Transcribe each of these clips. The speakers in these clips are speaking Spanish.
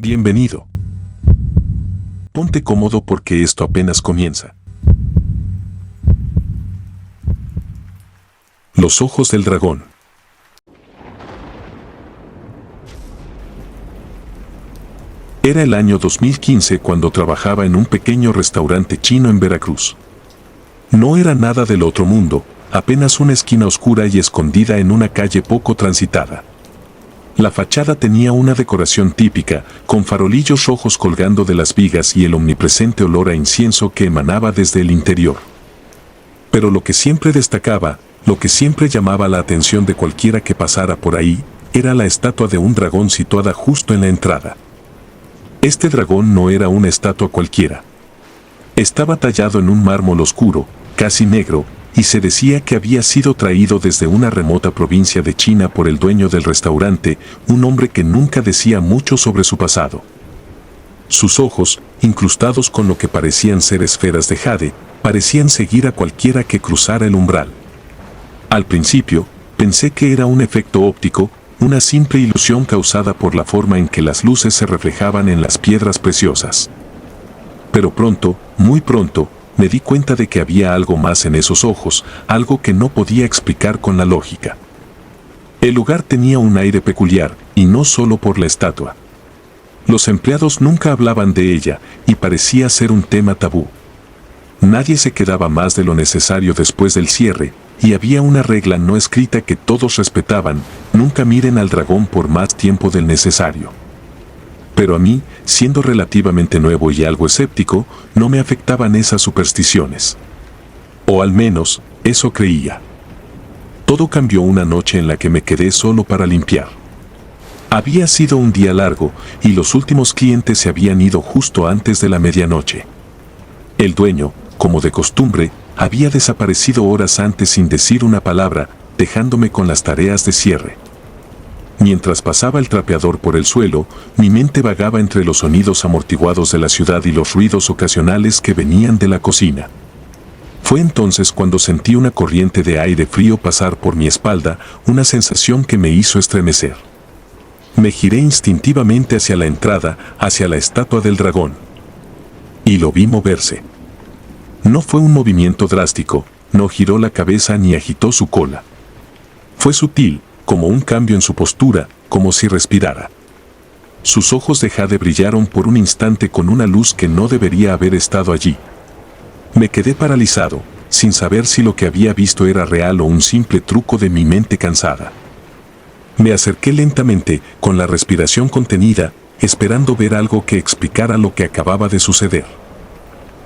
Bienvenido. Ponte cómodo porque esto apenas comienza. Los ojos del dragón. Era el año 2015 cuando trabajaba en un pequeño restaurante chino en Veracruz. No era nada del otro mundo, apenas una esquina oscura y escondida en una calle poco transitada. La fachada tenía una decoración típica, con farolillos rojos colgando de las vigas y el omnipresente olor a incienso que emanaba desde el interior. Pero lo que siempre destacaba, lo que siempre llamaba la atención de cualquiera que pasara por ahí, era la estatua de un dragón situada justo en la entrada. Este dragón no era una estatua cualquiera. Estaba tallado en un mármol oscuro, casi negro, y se decía que había sido traído desde una remota provincia de China por el dueño del restaurante, un hombre que nunca decía mucho sobre su pasado. Sus ojos, incrustados con lo que parecían ser esferas de jade, parecían seguir a cualquiera que cruzara el umbral. Al principio, pensé que era un efecto óptico, una simple ilusión causada por la forma en que las luces se reflejaban en las piedras preciosas. Pero pronto, muy pronto, me di cuenta de que había algo más en esos ojos, algo que no podía explicar con la lógica. El lugar tenía un aire peculiar, y no solo por la estatua. Los empleados nunca hablaban de ella, y parecía ser un tema tabú. Nadie se quedaba más de lo necesario después del cierre, y había una regla no escrita que todos respetaban: nunca miren al dragón por más tiempo del necesario. Pero a mí, siendo relativamente nuevo y algo escéptico, no me afectaban esas supersticiones. O al menos, eso creía. Todo cambió una noche en la que me quedé solo para limpiar. Había sido un día largo, y los últimos clientes se habían ido justo antes de la medianoche. El dueño, como de costumbre, había desaparecido horas antes sin decir una palabra, dejándome con las tareas de cierre. Mientras pasaba el trapeador por el suelo, mi mente vagaba entre los sonidos amortiguados de la ciudad y los ruidos ocasionales que venían de la cocina. Fue entonces cuando sentí una corriente de aire frío pasar por mi espalda, una sensación que me hizo estremecer. Me giré instintivamente hacia la entrada, hacia la estatua del dragón. Y lo vi moverse. No fue un movimiento drástico, no giró la cabeza ni agitó su cola. Fue sutil, como un cambio en su postura, como si respirara. Sus ojos de jade brillaron por un instante con una luz que no debería haber estado allí. Me quedé paralizado, sin saber si lo que había visto era real o un simple truco de mi mente cansada. Me acerqué lentamente, con la respiración contenida, esperando ver algo que explicara lo que acababa de suceder.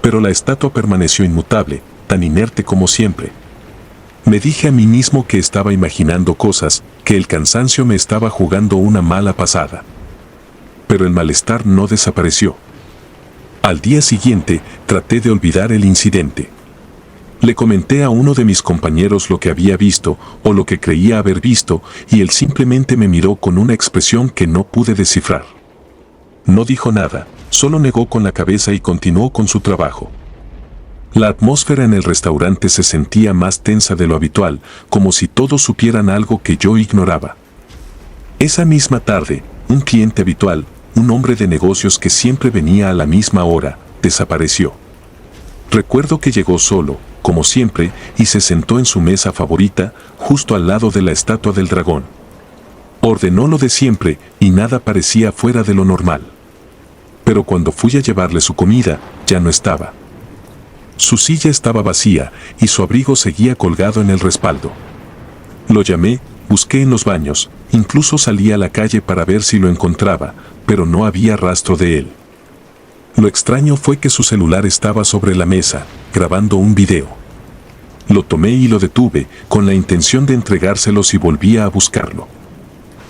Pero la estatua permaneció inmutable, tan inerte como siempre. Me dije a mí mismo que estaba imaginando cosas, que el cansancio me estaba jugando una mala pasada. Pero el malestar no desapareció. Al día siguiente, traté de olvidar el incidente. Le comenté a uno de mis compañeros lo que había visto, o lo que creía haber visto, y él simplemente me miró con una expresión que no pude descifrar. No dijo nada, solo negó con la cabeza y continuó con su trabajo. La atmósfera en el restaurante se sentía más tensa de lo habitual, como si todos supieran algo que yo ignoraba. Esa misma tarde, un cliente habitual, un hombre de negocios que siempre venía a la misma hora, desapareció. Recuerdo que llegó solo, como siempre, y se sentó en su mesa favorita, justo al lado de la estatua del dragón. Ordenó lo de siempre, y nada parecía fuera de lo normal. Pero cuando fui a llevarle su comida, ya no estaba. Su silla estaba vacía, y su abrigo seguía colgado en el respaldo. Lo llamé, busqué en los baños, incluso salí a la calle para ver si lo encontraba, pero no había rastro de él. Lo extraño fue que su celular estaba sobre la mesa, grabando un video. Lo tomé y lo detuve, con la intención de entregárselo si volvía a buscarlo.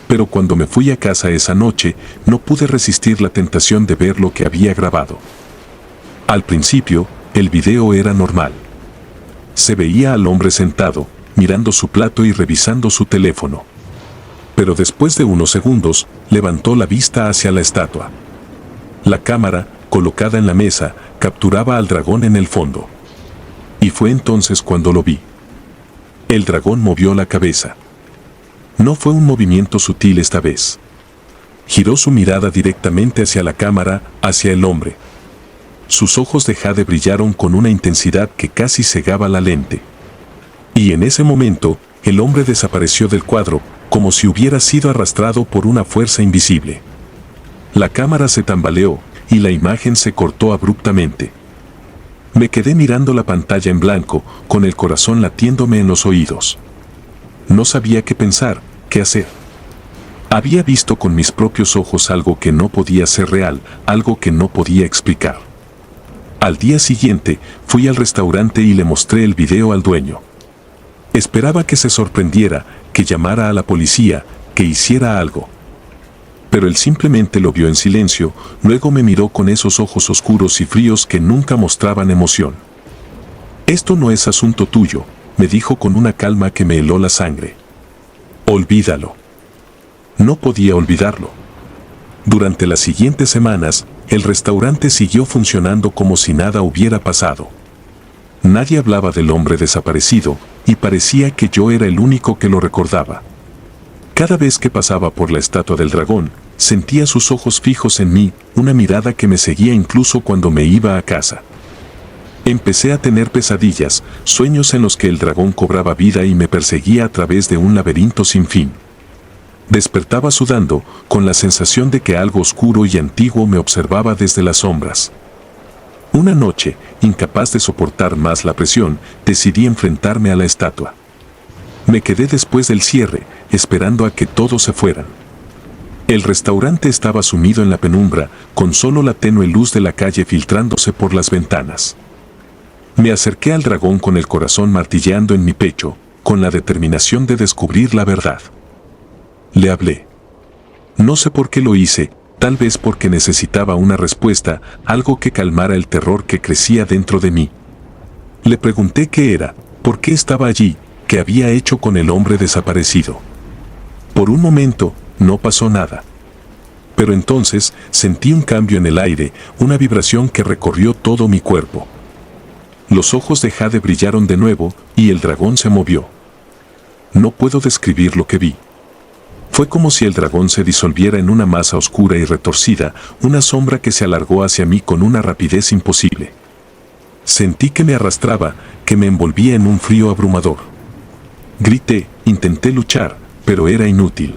Pero cuando me fui a casa esa noche, no pude resistir la tentación de ver lo que había grabado. Al principio, el video era normal. Se veía al hombre sentado, mirando su plato y revisando su teléfono. Pero después de unos segundos, levantó la vista hacia la estatua. La cámara, colocada en la mesa, capturaba al dragón en el fondo. Y fue entonces cuando lo vi. El dragón movió la cabeza. No fue un movimiento sutil esta vez. Giró su mirada directamente hacia la cámara, hacia el hombre. Sus ojos de jade brillaron con una intensidad que casi cegaba la lente. Y en ese momento, el hombre desapareció del cuadro, como si hubiera sido arrastrado por una fuerza invisible. La cámara se tambaleó, y la imagen se cortó abruptamente. Me quedé mirando la pantalla en blanco, con el corazón latiéndome en los oídos. No sabía qué pensar, qué hacer. Había visto con mis propios ojos algo que no podía ser real, algo que no podía explicar. Al día siguiente, fui al restaurante y le mostré el video al dueño. Esperaba que se sorprendiera, que llamara a la policía, que hiciera algo. Pero él simplemente lo vio en silencio, luego me miró con esos ojos oscuros y fríos que nunca mostraban emoción. «Esto no es asunto tuyo», me dijo con una calma que me heló la sangre. «Olvídalo». No podía olvidarlo. Durante las siguientes semanas, el restaurante siguió funcionando como si nada hubiera pasado. Nadie hablaba del hombre desaparecido, y parecía que yo era el único que lo recordaba. Cada vez que pasaba por la estatua del dragón, sentía sus ojos fijos en mí, una mirada que me seguía incluso cuando me iba a casa. Empecé a tener pesadillas, sueños en los que el dragón cobraba vida y me perseguía a través de un laberinto sin fin. Despertaba sudando, con la sensación de que algo oscuro y antiguo me observaba desde las sombras. Una noche, incapaz de soportar más la presión, decidí enfrentarme a la estatua. Me quedé después del cierre, esperando a que todos se fueran. El restaurante estaba sumido en la penumbra, con solo la tenue luz de la calle filtrándose por las ventanas. Me acerqué al dragón con el corazón martilleando en mi pecho, con la determinación de descubrir la verdad. Le hablé. No sé por qué lo hice, tal vez porque necesitaba una respuesta, algo que calmara el terror que crecía dentro de mí. Le pregunté qué era, por qué estaba allí, qué había hecho con el hombre desaparecido. Por un momento, no pasó nada. Pero entonces, sentí un cambio en el aire, una vibración que recorrió todo mi cuerpo. Los ojos de Jade brillaron de nuevo, y el dragón se movió. No puedo describir lo que vi. Fue como si el dragón se disolviera en una masa oscura y retorcida, una sombra que se alargó hacia mí con una rapidez imposible. Sentí que me arrastraba, que me envolvía en un frío abrumador. Grité, intenté luchar, pero era inútil.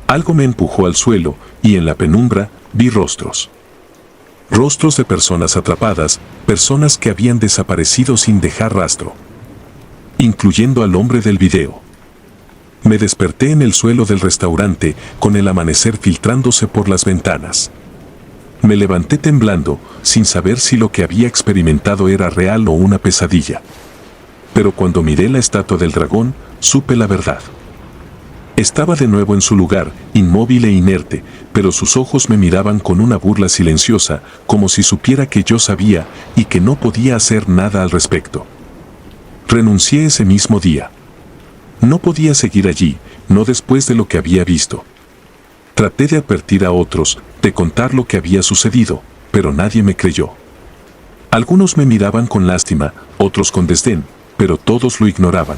Algo me empujó al suelo, y en la penumbra vi rostros. Rostros de personas atrapadas, personas que habían desaparecido sin dejar rastro. Incluyendo al hombre del video. Me desperté en el suelo del restaurante, con el amanecer filtrándose por las ventanas. Me levanté temblando, sin saber si lo que había experimentado era real o una pesadilla. Pero cuando miré la estatua del dragón, supe la verdad. Estaba de nuevo en su lugar, inmóvil e inerte, pero sus ojos me miraban con una burla silenciosa, como si supiera que yo sabía y que no podía hacer nada al respecto. Renuncié ese mismo día. No podía seguir allí, no después de lo que había visto. Traté de advertir a otros, de contar lo que había sucedido, pero nadie me creyó. Algunos me miraban con lástima, otros con desdén, pero todos lo ignoraban.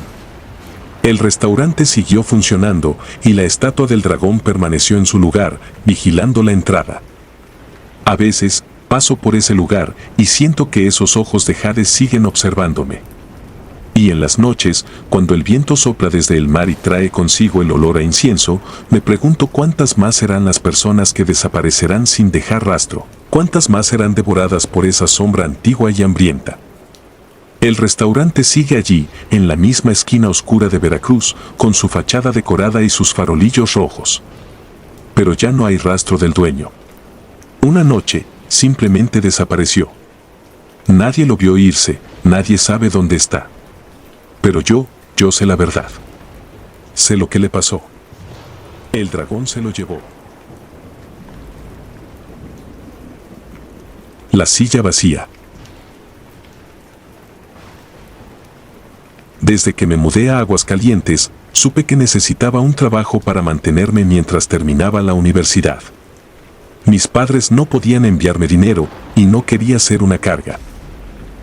El restaurante siguió funcionando y la estatua del dragón permaneció en su lugar, vigilando la entrada. A veces, paso por ese lugar y siento que esos ojos de jade siguen observándome. Y en las noches, cuando el viento sopla desde el mar y trae consigo el olor a incienso, me pregunto cuántas más serán las personas que desaparecerán sin dejar rastro, cuántas más serán devoradas por esa sombra antigua y hambrienta. El restaurante sigue allí, en la misma esquina oscura de Veracruz, con su fachada decorada y sus farolillos rojos. Pero ya no hay rastro del dueño. Una noche, simplemente desapareció. Nadie lo vio irse, nadie sabe dónde está. Pero yo sé la verdad. Sé lo que le pasó. El dragón se lo llevó. La silla vacía. Desde que me mudé a Aguascalientes, supe que necesitaba un trabajo para mantenerme mientras terminaba la universidad. Mis padres no podían enviarme dinero y no quería ser una carga.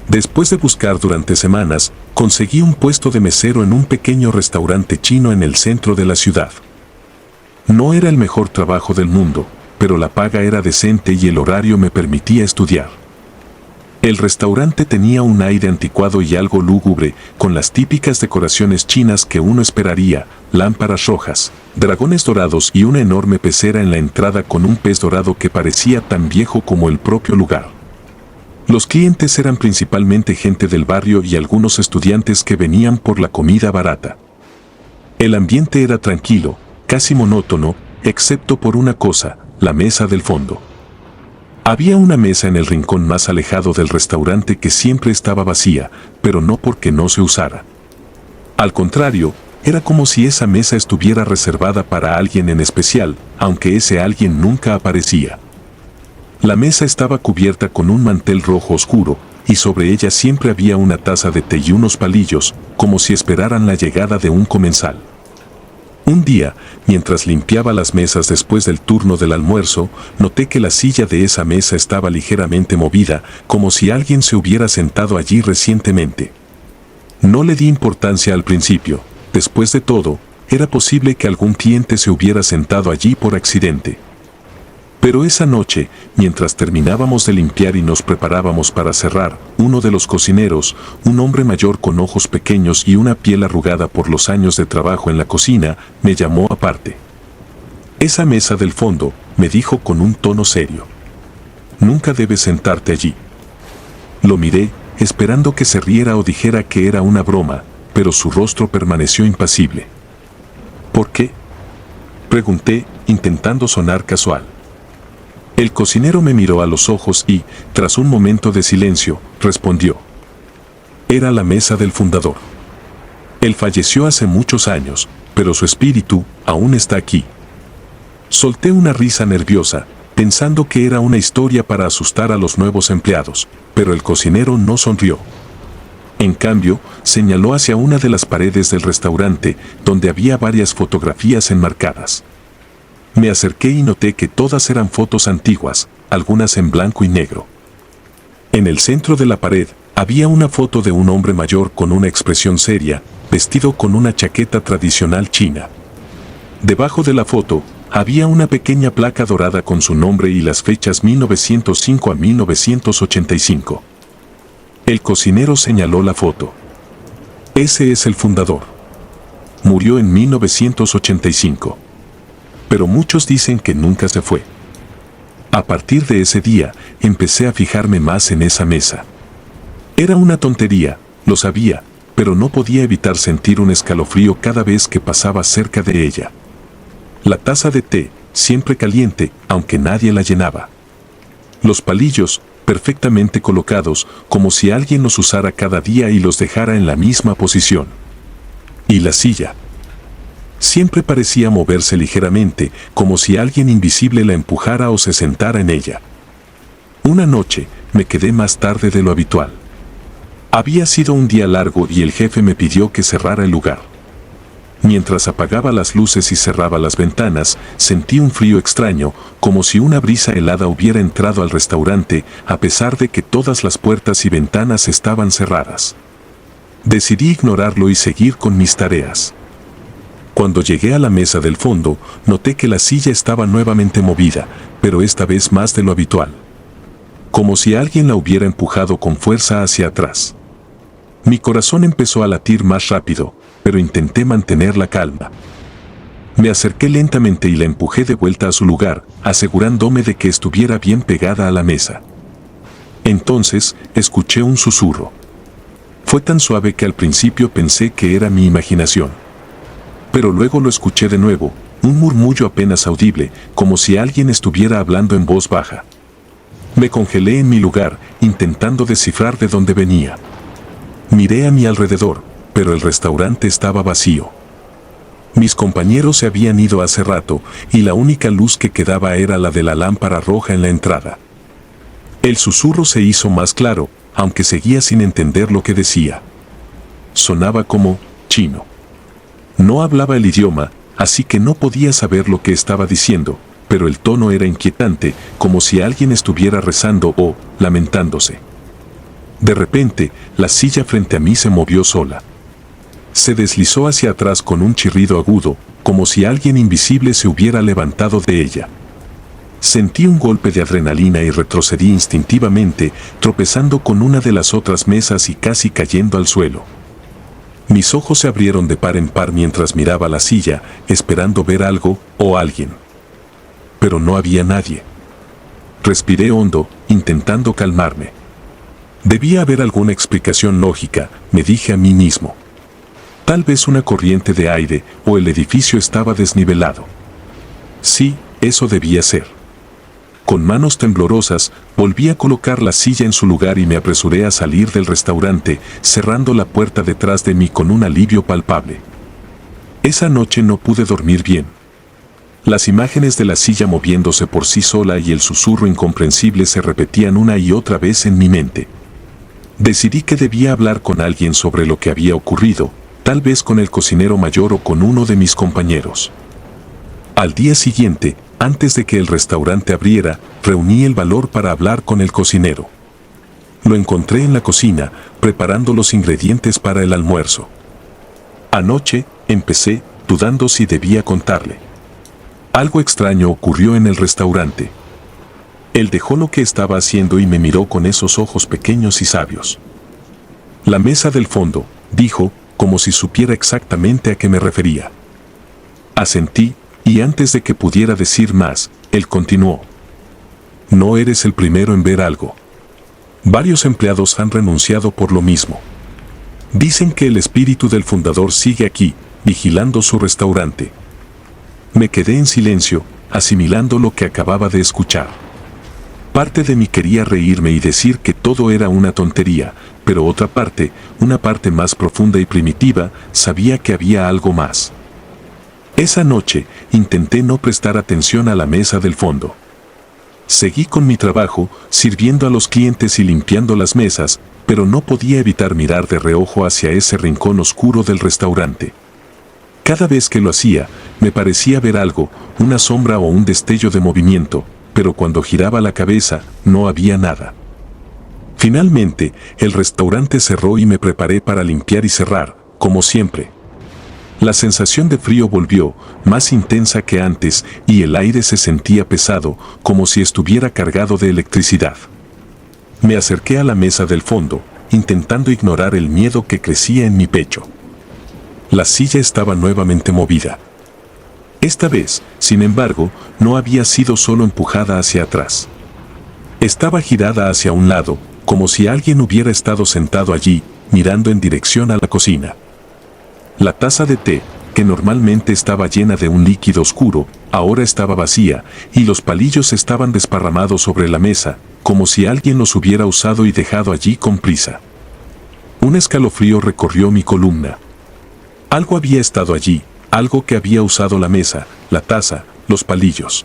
Después de buscar durante semanas, conseguí un puesto de mesero en un pequeño restaurante chino en el centro de la ciudad. No era el mejor trabajo del mundo, pero la paga era decente y el horario me permitía estudiar. El restaurante tenía un aire anticuado y algo lúgubre, con las típicas decoraciones chinas que uno esperaría, lámparas rojas, dragones dorados y una enorme pecera en la entrada con un pez dorado que parecía tan viejo como el propio lugar. Los clientes eran principalmente gente del barrio y algunos estudiantes que venían por la comida barata. El ambiente era tranquilo, casi monótono, excepto por una cosa, la mesa del fondo. Había una mesa en el rincón más alejado del restaurante que siempre estaba vacía, pero no porque no se usara. Al contrario, era como si esa mesa estuviera reservada para alguien en especial, aunque ese alguien nunca aparecía. La mesa estaba cubierta con un mantel rojo oscuro, y sobre ella siempre había una taza de té y unos palillos, como si esperaran la llegada de un comensal. Un día, mientras limpiaba las mesas después del turno del almuerzo, noté que la silla de esa mesa estaba ligeramente movida, como si alguien se hubiera sentado allí recientemente. No le di importancia al principio. Después de todo, era posible que algún cliente se hubiera sentado allí por accidente. Pero esa noche, mientras terminábamos de limpiar y nos preparábamos para cerrar, uno de los cocineros, un hombre mayor con ojos pequeños y una piel arrugada por los años de trabajo en la cocina, me llamó aparte. «Esa mesa del fondo», me dijo con un tono serio. «Nunca debes sentarte allí». Lo miré, esperando que se riera o dijera que era una broma, pero su rostro permaneció impasible. «¿Por qué?», pregunté, intentando sonar casual. El cocinero me miró a los ojos y, tras un momento de silencio, respondió. Era la mesa del fundador. Él falleció hace muchos años, pero su espíritu aún está aquí. Solté una risa nerviosa, pensando que era una historia para asustar a los nuevos empleados, pero el cocinero no sonrió. En cambio, señaló hacia una de las paredes del restaurante, donde había varias fotografías enmarcadas. Me acerqué y noté que todas eran fotos antiguas, algunas en blanco y negro. En el centro de la pared había una foto de un hombre mayor con una expresión seria, vestido con una chaqueta tradicional china. Debajo de la foto había una pequeña placa dorada con su nombre y las fechas 1905 a 1985. El cocinero señaló la foto. Ese es el fundador. Murió en 1985. Pero muchos dicen que nunca se fue. A partir de ese día, empecé a fijarme más en esa mesa. Era una tontería, lo sabía, pero no podía evitar sentir un escalofrío cada vez que pasaba cerca de ella. La taza de té, siempre caliente, aunque nadie la llenaba. Los palillos, perfectamente colocados, como si alguien los usara cada día y los dejara en la misma posición. Y la silla. Siempre parecía moverse ligeramente, como si alguien invisible la empujara o se sentara en ella. Una noche, me quedé más tarde de lo habitual. Había sido un día largo y el jefe me pidió que cerrara el lugar. Mientras apagaba las luces y cerraba las ventanas, sentí un frío extraño, como si una brisa helada hubiera entrado al restaurante, a pesar de que todas las puertas y ventanas estaban cerradas. Decidí ignorarlo y seguir con mis tareas. Cuando llegué a la mesa del fondo, noté que la silla estaba nuevamente movida, pero esta vez más de lo habitual. Como si alguien la hubiera empujado con fuerza hacia atrás. Mi corazón empezó a latir más rápido, pero intenté mantener la calma. Me acerqué lentamente y la empujé de vuelta a su lugar, asegurándome de que estuviera bien pegada a la mesa. Entonces, escuché un susurro. Fue tan suave que al principio pensé que era mi imaginación. Pero luego lo escuché de nuevo, un murmullo apenas audible, como si alguien estuviera hablando en voz baja. Me congelé en mi lugar, intentando descifrar de dónde venía. Miré a mi alrededor, pero el restaurante estaba vacío. Mis compañeros se habían ido hace rato, y la única luz que quedaba era la de la lámpara roja en la entrada. El susurro se hizo más claro, aunque seguía sin entender lo que decía. Sonaba como chino. No hablaba el idioma, así que no podía saber lo que estaba diciendo, pero el tono era inquietante, como si alguien estuviera rezando o lamentándose. De repente, la silla frente a mí se movió sola. Se deslizó hacia atrás con un chirrido agudo, como si alguien invisible se hubiera levantado de ella. Sentí un golpe de adrenalina y retrocedí instintivamente, tropezando con una de las otras mesas y casi cayendo al suelo. Mis ojos se abrieron de par en par mientras miraba la silla, esperando ver algo o alguien. Pero no había nadie. Respiré hondo, intentando calmarme. Debía haber alguna explicación lógica, me dije a mí mismo. Tal vez una corriente de aire o el edificio estaba desnivelado. Sí, eso debía ser. Con manos temblorosas, volví a colocar la silla en su lugar y me apresuré a salir del restaurante, cerrando la puerta detrás de mí con un alivio palpable. Esa noche no pude dormir bien. Las imágenes de la silla moviéndose por sí sola y el susurro incomprensible se repetían una y otra vez en mi mente. Decidí que debía hablar con alguien sobre lo que había ocurrido, tal vez con el cocinero mayor o con uno de mis compañeros. Al día siguiente, antes de que el restaurante abriera, reuní el valor para hablar con el cocinero. Lo encontré en la cocina, preparando los ingredientes para el almuerzo. Anoche, empecé, dudando si debía contarle. Algo extraño ocurrió en el restaurante. Él dejó lo que estaba haciendo y me miró con esos ojos pequeños y sabios. La mesa del fondo, dijo, como si supiera exactamente a qué me refería. Asentí, y antes de que pudiera decir más, él continuó. No eres el primero en ver algo. Varios empleados han renunciado por lo mismo. Dicen que el espíritu del fundador sigue aquí, vigilando su restaurante. Me quedé en silencio, asimilando lo que acababa de escuchar. Parte de mí quería reírme y decir que todo era una tontería, pero otra parte, una parte más profunda y primitiva, sabía que había algo más. Esa noche, intenté no prestar atención a la mesa del fondo. Seguí con mi trabajo, sirviendo a los clientes y limpiando las mesas, pero no podía evitar mirar de reojo hacia ese rincón oscuro del restaurante. Cada vez que lo hacía, me parecía ver algo, una sombra o un destello de movimiento, pero cuando giraba la cabeza, no había nada. Finalmente, el restaurante cerró y me preparé para limpiar y cerrar, como siempre. La sensación de frío volvió, más intensa que antes, y el aire se sentía pesado, como si estuviera cargado de electricidad. Me acerqué a la mesa del fondo, intentando ignorar el miedo que crecía en mi pecho. La silla estaba nuevamente movida. Esta vez, sin embargo, no había sido solo empujada hacia atrás. Estaba girada hacia un lado, como si alguien hubiera estado sentado allí, mirando en dirección a la cocina. La taza de té, que normalmente estaba llena de un líquido oscuro, ahora estaba vacía, y los palillos estaban desparramados sobre la mesa, como si alguien los hubiera usado y dejado allí con prisa. Un escalofrío recorrió mi columna. Algo había estado allí, algo que había usado la mesa, la taza, los palillos.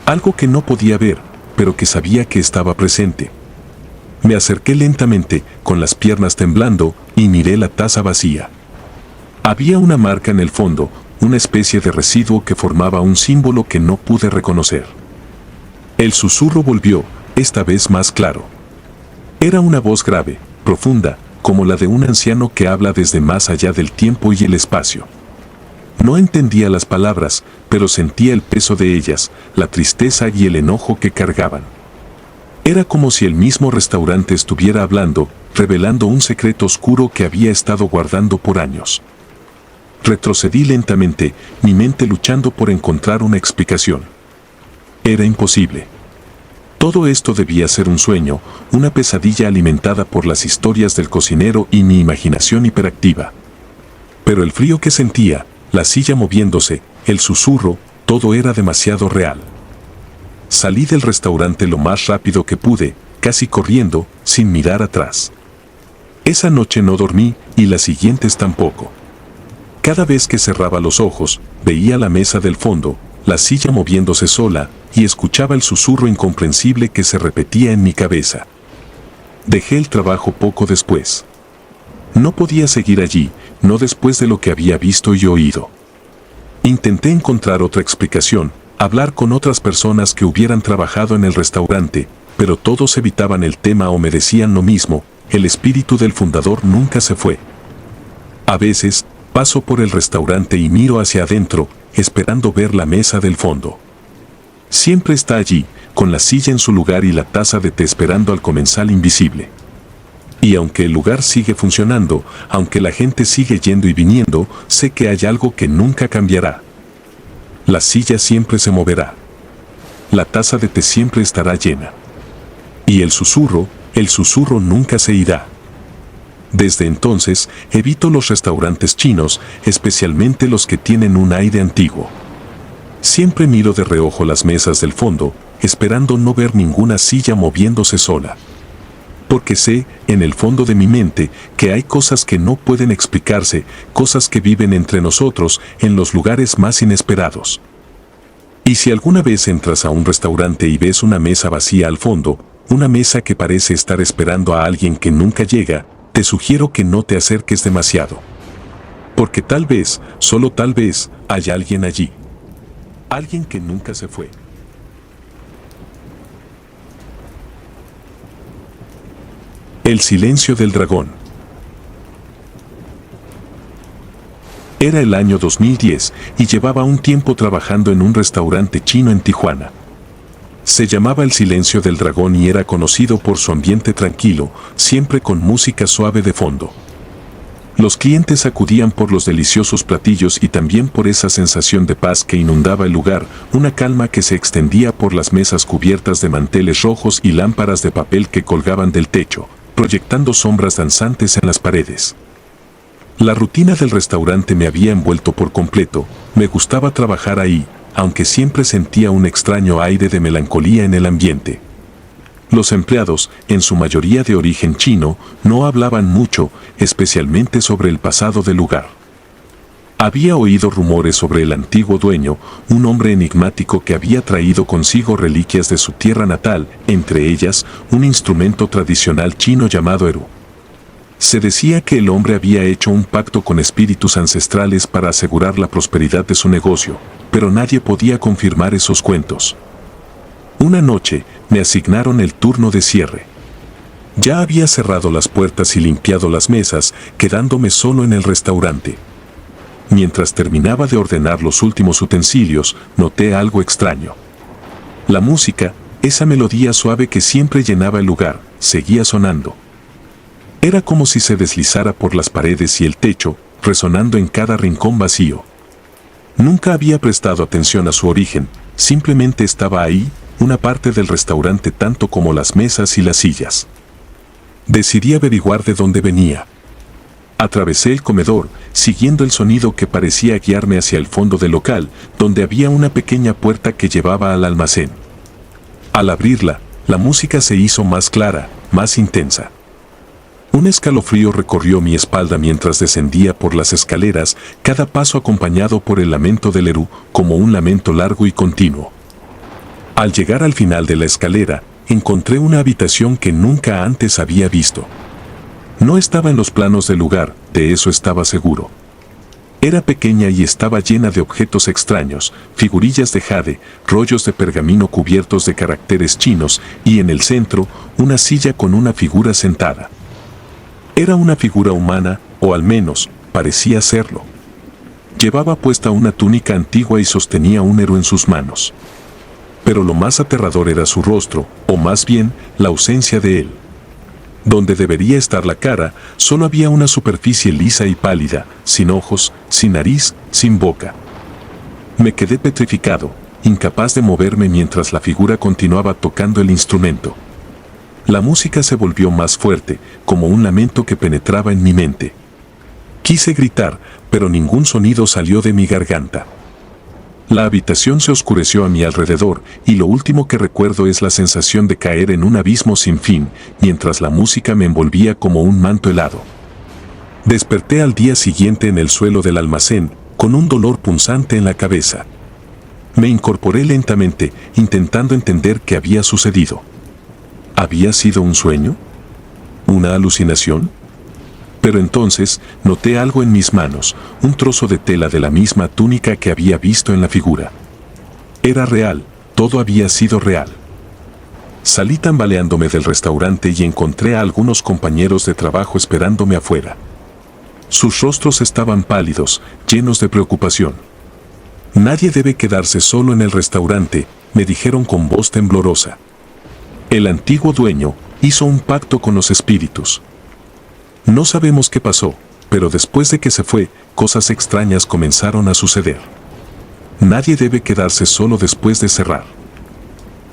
Algo que no podía ver, pero que sabía que estaba presente. Me acerqué lentamente, con las piernas temblando, y miré la taza vacía. Había una marca en el fondo, una especie de residuo que formaba un símbolo que no pude reconocer. El susurro volvió, esta vez más claro. Era una voz grave, profunda, como la de un anciano que habla desde más allá del tiempo y el espacio. No entendía las palabras, pero sentía el peso de ellas, la tristeza y el enojo que cargaban. Era como si el mismo restaurante estuviera hablando, revelando un secreto oscuro que había estado guardando por años. Retrocedí lentamente, mi mente luchando por encontrar una explicación. Era imposible. Todo esto debía ser un sueño, una pesadilla alimentada por las historias del cocinero y mi imaginación hiperactiva. Pero el frío que sentía, la silla moviéndose, el susurro, todo era demasiado real. Salí del restaurante lo más rápido que pude, casi corriendo, sin mirar atrás. Esa noche no dormí, y las siguientes tampoco. Cada vez que cerraba los ojos, veía la mesa del fondo, la silla moviéndose sola, y escuchaba el susurro incomprensible que se repetía en mi cabeza. Dejé el trabajo poco después. No podía seguir allí, no después de lo que había visto y oído. Intenté encontrar otra explicación, hablar con otras personas que hubieran trabajado en el restaurante, pero todos evitaban el tema o me decían lo mismo, el espíritu del fundador nunca se fue. A veces, paso por el restaurante y miro hacia adentro, esperando ver la mesa del fondo. Siempre está allí, con la silla en su lugar y la taza de té esperando al comensal invisible. Y aunque el lugar sigue funcionando, aunque la gente sigue yendo y viniendo, sé que hay algo que nunca cambiará. La silla siempre se moverá. La taza de té siempre estará llena. Y el susurro nunca se irá. Desde entonces, evito los restaurantes chinos, especialmente los que tienen un aire antiguo. Siempre miro de reojo las mesas del fondo, esperando no ver ninguna silla moviéndose sola. Porque sé, en el fondo de mi mente, que hay cosas que no pueden explicarse, cosas que viven entre nosotros, en los lugares más inesperados. Y si alguna vez entras a un restaurante y ves una mesa vacía al fondo, una mesa que parece estar esperando a alguien que nunca llega, te sugiero que no te acerques demasiado. Porque tal vez, solo tal vez, hay alguien allí. Alguien que nunca se fue. El silencio del dragón. Era el año 2010 y llevaba un tiempo trabajando en un restaurante chino en Tijuana. Se llamaba El Silencio del Dragón y era conocido por su ambiente tranquilo, siempre con música suave de fondo. Los clientes acudían por los deliciosos platillos y también por esa sensación de paz que inundaba el lugar, una calma que se extendía por las mesas cubiertas de manteles rojos y lámparas de papel que colgaban del techo, proyectando sombras danzantes en las paredes. La rutina del restaurante me había envuelto por completo, me gustaba trabajar ahí, aunque siempre sentía un extraño aire de melancolía en el ambiente. Los empleados, en su mayoría de origen chino, no hablaban mucho, especialmente sobre el pasado del lugar. Había oído rumores sobre el antiguo dueño, un hombre enigmático que había traído consigo reliquias de su tierra natal, entre ellas, un instrumento tradicional chino llamado eru. Se decía que el hombre había hecho un pacto con espíritus ancestrales para asegurar la prosperidad de su negocio, pero nadie podía confirmar esos cuentos. Una noche, me asignaron el turno de cierre. Ya había cerrado las puertas y limpiado las mesas, quedándome solo en el restaurante. Mientras terminaba de ordenar los últimos utensilios, noté algo extraño. La música, esa melodía suave que siempre llenaba el lugar, seguía sonando. Era como si se deslizara por las paredes y el techo, resonando en cada rincón vacío. Nunca había prestado atención a su origen, simplemente estaba ahí, una parte del restaurante tanto como las mesas y las sillas. Decidí averiguar de dónde venía. Atravesé el comedor, siguiendo el sonido que parecía guiarme hacia el fondo del local, donde había una pequeña puerta que llevaba al almacén. Al abrirla, la música se hizo más clara, más intensa. Un escalofrío recorrió mi espalda mientras descendía por las escaleras, cada paso acompañado por el lamento del eru, como un lamento largo y continuo. Al llegar al final de la escalera, encontré una habitación que nunca antes había visto. No estaba en los planos del lugar, de eso estaba seguro. Era pequeña y estaba llena de objetos extraños, figurillas de jade, rollos de pergamino cubiertos de caracteres chinos y en el centro, una silla con una figura sentada. Era una figura humana, o al menos, parecía serlo. Llevaba puesta una túnica antigua y sostenía un eru en sus manos. Pero lo más aterrador era su rostro, o más bien, la ausencia de él. Donde debería estar la cara, solo había una superficie lisa y pálida, sin ojos, sin nariz, sin boca. Me quedé petrificado, incapaz de moverme mientras la figura continuaba tocando el instrumento. La música se volvió más fuerte, como un lamento que penetraba en mi mente. Quise gritar, pero ningún sonido salió de mi garganta. La habitación se oscureció a mi alrededor, y lo último que recuerdo es la sensación de caer en un abismo sin fin, mientras la música me envolvía como un manto helado. Desperté al día siguiente en el suelo del almacén, con un dolor punzante en la cabeza. Me incorporé lentamente, intentando entender qué había sucedido. ¿Había sido un sueño? ¿Una alucinación? Pero entonces noté algo en mis manos, un trozo de tela de la misma túnica que había visto en la figura. Era real, todo había sido real. Salí tambaleándome del restaurante y encontré a algunos compañeros de trabajo esperándome afuera. Sus rostros estaban pálidos, llenos de preocupación. Nadie debe quedarse solo en el restaurante, me dijeron con voz temblorosa. El antiguo dueño hizo un pacto con los espíritus. No sabemos qué pasó, pero después de que se fue, cosas extrañas comenzaron a suceder. Nadie debe quedarse solo después de cerrar.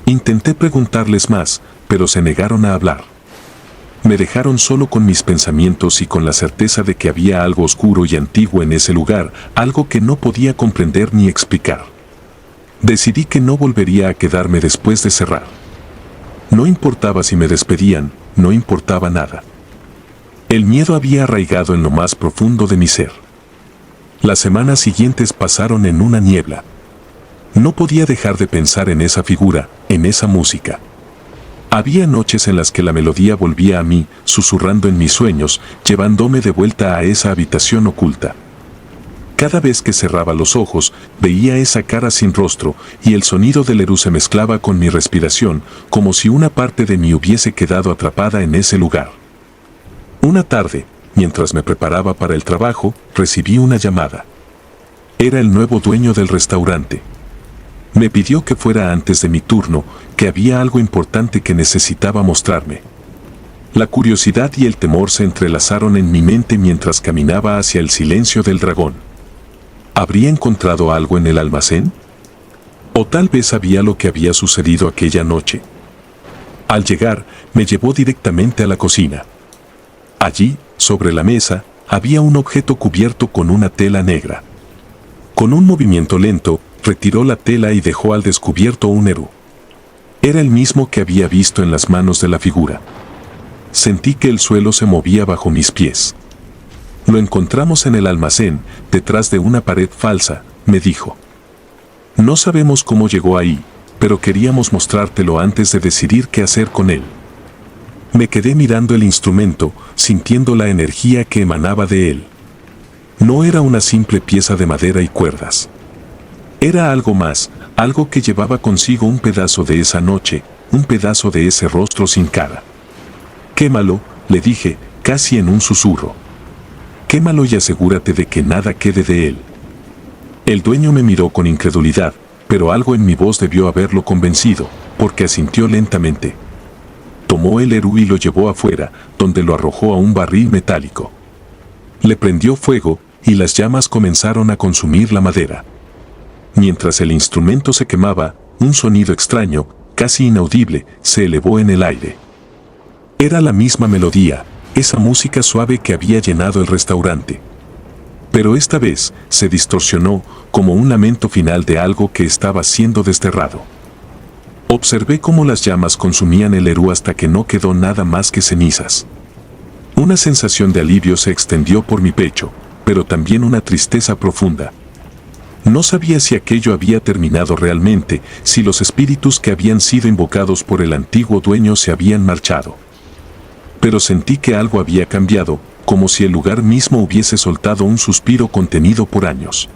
Intenté preguntarles más, pero se negaron a hablar. Me dejaron solo con mis pensamientos y con la certeza de que había algo oscuro y antiguo en ese lugar, algo que no podía comprender ni explicar. Decidí que no volvería a quedarme después de cerrar. No importaba si me despedían, no importaba nada. El miedo había arraigado en lo más profundo de mi ser. Las semanas siguientes pasaron en una niebla. No podía dejar de pensar en esa figura, en esa música. Había noches en las que la melodía volvía a mí, susurrando en mis sueños, llevándome de vuelta a esa habitación oculta. Cada vez que cerraba los ojos, veía esa cara sin rostro, y el sonido del Lerú se mezclaba con mi respiración, como si una parte de mí hubiese quedado atrapada en ese lugar. Una tarde, mientras me preparaba para el trabajo, recibí una llamada. Era el nuevo dueño del restaurante. Me pidió que fuera antes de mi turno, que había algo importante que necesitaba mostrarme. La curiosidad y el temor se entrelazaron en mi mente mientras caminaba hacia el silencio del dragón. ¿Habría encontrado algo en el almacén? ¿O tal vez sabía lo que había sucedido aquella noche? Al llegar, me llevó directamente a la cocina. Allí, sobre la mesa, había un objeto cubierto con una tela negra. Con un movimiento lento, retiró la tela y dejó al descubierto un Lerú. Era el mismo que había visto en las manos de la figura. Sentí que el suelo se movía bajo mis pies. Lo encontramos en el almacén, detrás de una pared falsa, me dijo. No sabemos cómo llegó ahí, pero queríamos mostrártelo antes de decidir qué hacer con él. Me quedé mirando el instrumento, sintiendo la energía que emanaba de él. No era una simple pieza de madera y cuerdas. Era algo más, algo que llevaba consigo un pedazo de esa noche, un pedazo de ese rostro sin cara. Quémalo, le dije, casi en un susurro. Quémalo y asegúrate de que nada quede de él. El dueño me miró con incredulidad, pero algo en mi voz debió haberlo convencido, porque asintió lentamente. Tomó el Lerú y lo llevó afuera, donde lo arrojó a un barril metálico. Le prendió fuego, y las llamas comenzaron a consumir la madera. Mientras el instrumento se quemaba, un sonido extraño, casi inaudible, se elevó en el aire. Era la misma melodía, esa música suave que había llenado el restaurante. Pero esta vez, se distorsionó, como un lamento final de algo que estaba siendo desterrado. Observé cómo las llamas consumían el Lerú hasta que no quedó nada más que cenizas. Una sensación de alivio se extendió por mi pecho, pero también una tristeza profunda. No sabía si aquello había terminado realmente, si los espíritus que habían sido invocados por el antiguo dueño se habían marchado. Pero sentí que algo había cambiado, como si el lugar mismo hubiese soltado un suspiro contenido por años.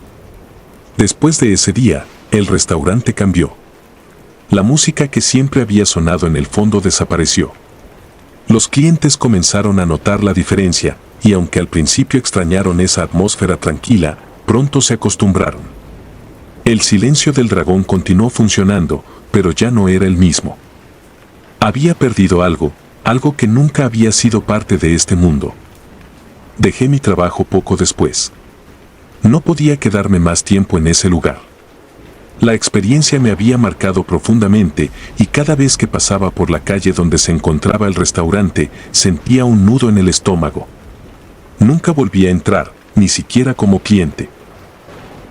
Después de ese día, el restaurante cambió. La música que siempre había sonado en el fondo desapareció. Los clientes comenzaron a notar la diferencia, y aunque al principio extrañaron esa atmósfera tranquila, pronto se acostumbraron. El silencio del dragón continuó funcionando, pero ya no era el mismo. Había perdido algo, algo que nunca había sido parte de este mundo. Dejé mi trabajo poco después. No podía quedarme más tiempo en ese lugar. La experiencia me había marcado profundamente y cada vez que pasaba por la calle donde se encontraba el restaurante, sentía un nudo en el estómago. Nunca volví a entrar, ni siquiera como cliente.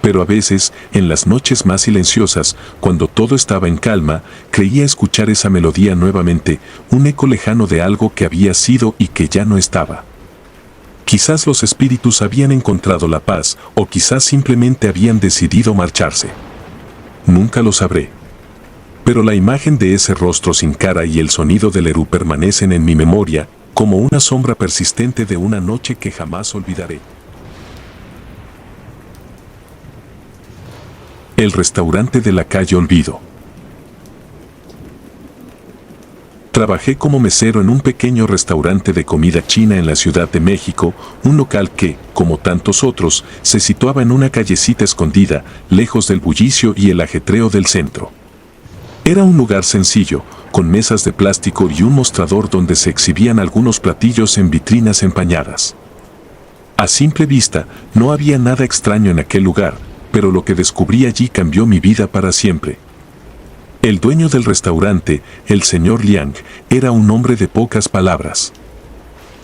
Pero a veces, en las noches más silenciosas, cuando todo estaba en calma, creía escuchar esa melodía nuevamente, un eco lejano de algo que había sido y que ya no estaba. Quizás los espíritus habían encontrado la paz, o quizás simplemente habían decidido marcharse. Nunca lo sabré. Pero la imagen de ese rostro sin cara y el sonido del Lerú permanecen en mi memoria, como una sombra persistente de una noche que jamás olvidaré. El restaurante de la calle Olvido. Trabajé como mesero en un pequeño restaurante de comida china en la Ciudad de México, un local que, como tantos otros, se situaba en una callecita escondida, lejos del bullicio y el ajetreo del centro. Era un lugar sencillo, con mesas de plástico y un mostrador donde se exhibían algunos platillos en vitrinas empañadas. A simple vista, no había nada extraño en aquel lugar, pero lo que descubrí allí cambió mi vida para siempre. El dueño del restaurante, el señor Liang, era un hombre de pocas palabras.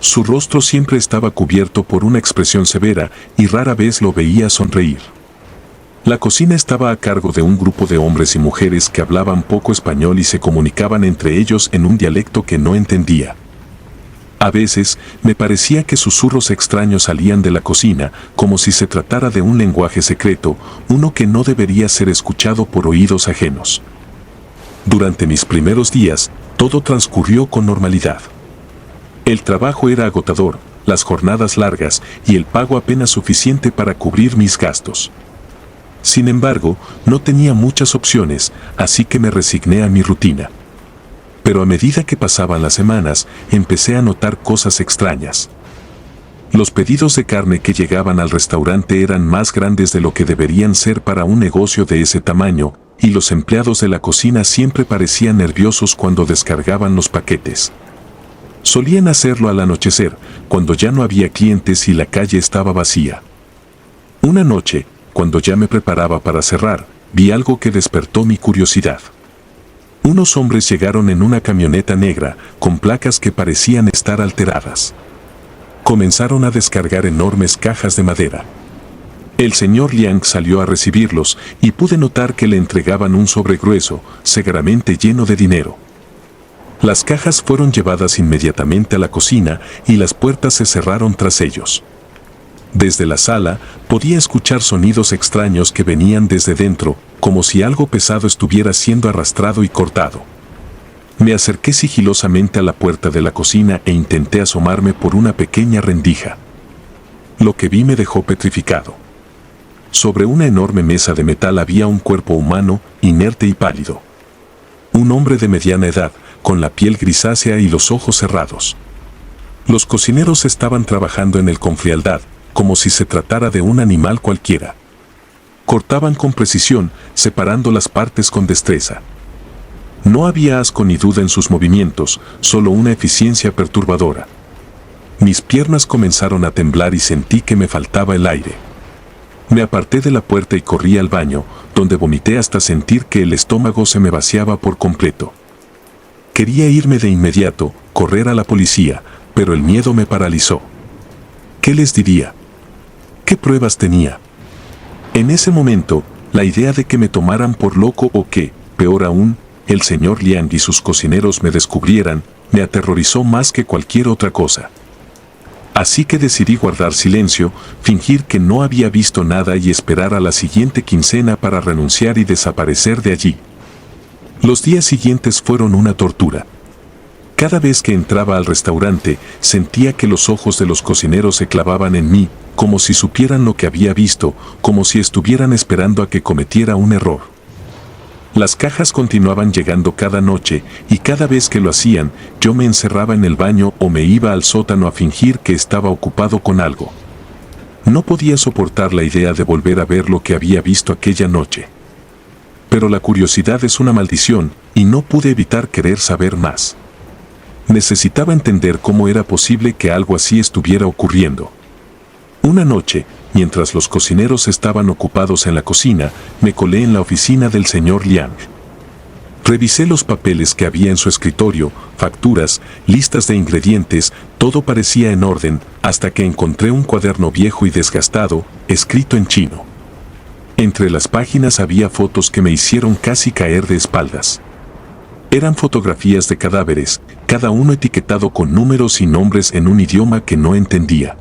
Su rostro siempre estaba cubierto por una expresión severa y rara vez lo veía sonreír. La cocina estaba a cargo de un grupo de hombres y mujeres que hablaban poco español y se comunicaban entre ellos en un dialecto que no entendía. A veces, me parecía que susurros extraños salían de la cocina, como si se tratara de un lenguaje secreto, uno que no debería ser escuchado por oídos ajenos. Durante mis primeros días, todo transcurrió con normalidad. El trabajo era agotador, las jornadas largas y el pago apenas suficiente para cubrir mis gastos. Sin embargo, no tenía muchas opciones, así que me resigné a mi rutina. Pero a medida que pasaban las semanas, empecé a notar cosas extrañas. Los pedidos de carne que llegaban al restaurante eran más grandes de lo que deberían ser para un negocio de ese tamaño, y los empleados de la cocina siempre parecían nerviosos cuando descargaban los paquetes. Solían hacerlo al anochecer, cuando ya no había clientes y la calle estaba vacía. Una noche, cuando ya me preparaba para cerrar, vi algo que despertó mi curiosidad. Unos hombres llegaron en una camioneta negra, con placas que parecían estar alteradas. Comenzaron a descargar enormes cajas de madera. El señor Liang salió a recibirlos y pude notar que le entregaban un sobre grueso, seguramente lleno de dinero. Las cajas fueron llevadas inmediatamente a la cocina y las puertas se cerraron tras ellos. Desde la sala podía escuchar sonidos extraños que venían desde dentro, como si algo pesado estuviera siendo arrastrado y cortado. Me acerqué sigilosamente a la puerta de la cocina e intenté asomarme por una pequeña rendija. Lo que vi me dejó petrificado. Sobre una enorme mesa de metal había un cuerpo humano, inerte y pálido. Un hombre de mediana edad, con la piel grisácea y los ojos cerrados. Los cocineros estaban trabajando en él con frialdad, como si se tratara de un animal cualquiera. Cortaban con precisión, separando las partes con destreza. No había asco ni duda en sus movimientos, solo una eficiencia perturbadora. Mis piernas comenzaron a temblar y sentí que me faltaba el aire. Me aparté de la puerta y corrí al baño, donde vomité hasta sentir que el estómago se me vaciaba por completo. Quería irme de inmediato, correr a la policía, pero el miedo me paralizó. ¿Qué les diría? ¿Qué pruebas tenía? En ese momento, la idea de que me tomaran por loco o que, peor aún, el señor Liang y sus cocineros me descubrieran, me aterrorizó más que cualquier otra cosa. Así que decidí guardar silencio, fingir que no había visto nada y esperar a la siguiente quincena para renunciar y desaparecer de allí. Los días siguientes fueron una tortura. Cada vez que entraba al restaurante, sentía que los ojos de los cocineros se clavaban en mí, como si supieran lo que había visto, como si estuvieran esperando a que cometiera un error. Las cajas continuaban llegando cada noche, y cada vez que lo hacían, yo me encerraba en el baño o me iba al sótano a fingir que estaba ocupado con algo. No podía soportar la idea de volver a ver lo que había visto aquella noche. Pero la curiosidad es una maldición, y no pude evitar querer saber más. Necesitaba entender cómo era posible que algo así estuviera ocurriendo. Una noche, mientras los cocineros estaban ocupados en la cocina, me colé en la oficina del señor Liang. Revisé los papeles que había en su escritorio, facturas, listas de ingredientes, todo parecía en orden, hasta que encontré un cuaderno viejo y desgastado, escrito en chino. Entre las páginas había fotos que me hicieron casi caer de espaldas. Eran fotografías de cadáveres, cada uno etiquetado con números y nombres en un idioma que no entendía.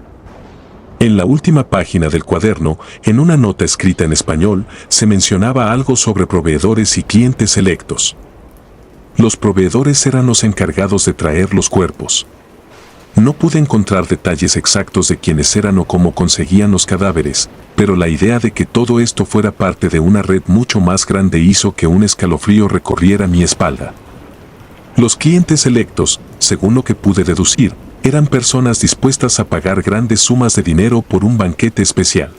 En la última página del cuaderno, en una nota escrita en español, se mencionaba algo sobre proveedores y clientes selectos. Los proveedores eran los encargados de traer los cuerpos. No pude encontrar detalles exactos de quiénes eran o cómo conseguían los cadáveres, pero la idea de que todo esto fuera parte de una red mucho más grande hizo que un escalofrío recorriera mi espalda. Los clientes selectos, según lo que pude deducir, eran personas dispuestas a pagar grandes sumas de dinero por un banquete especial.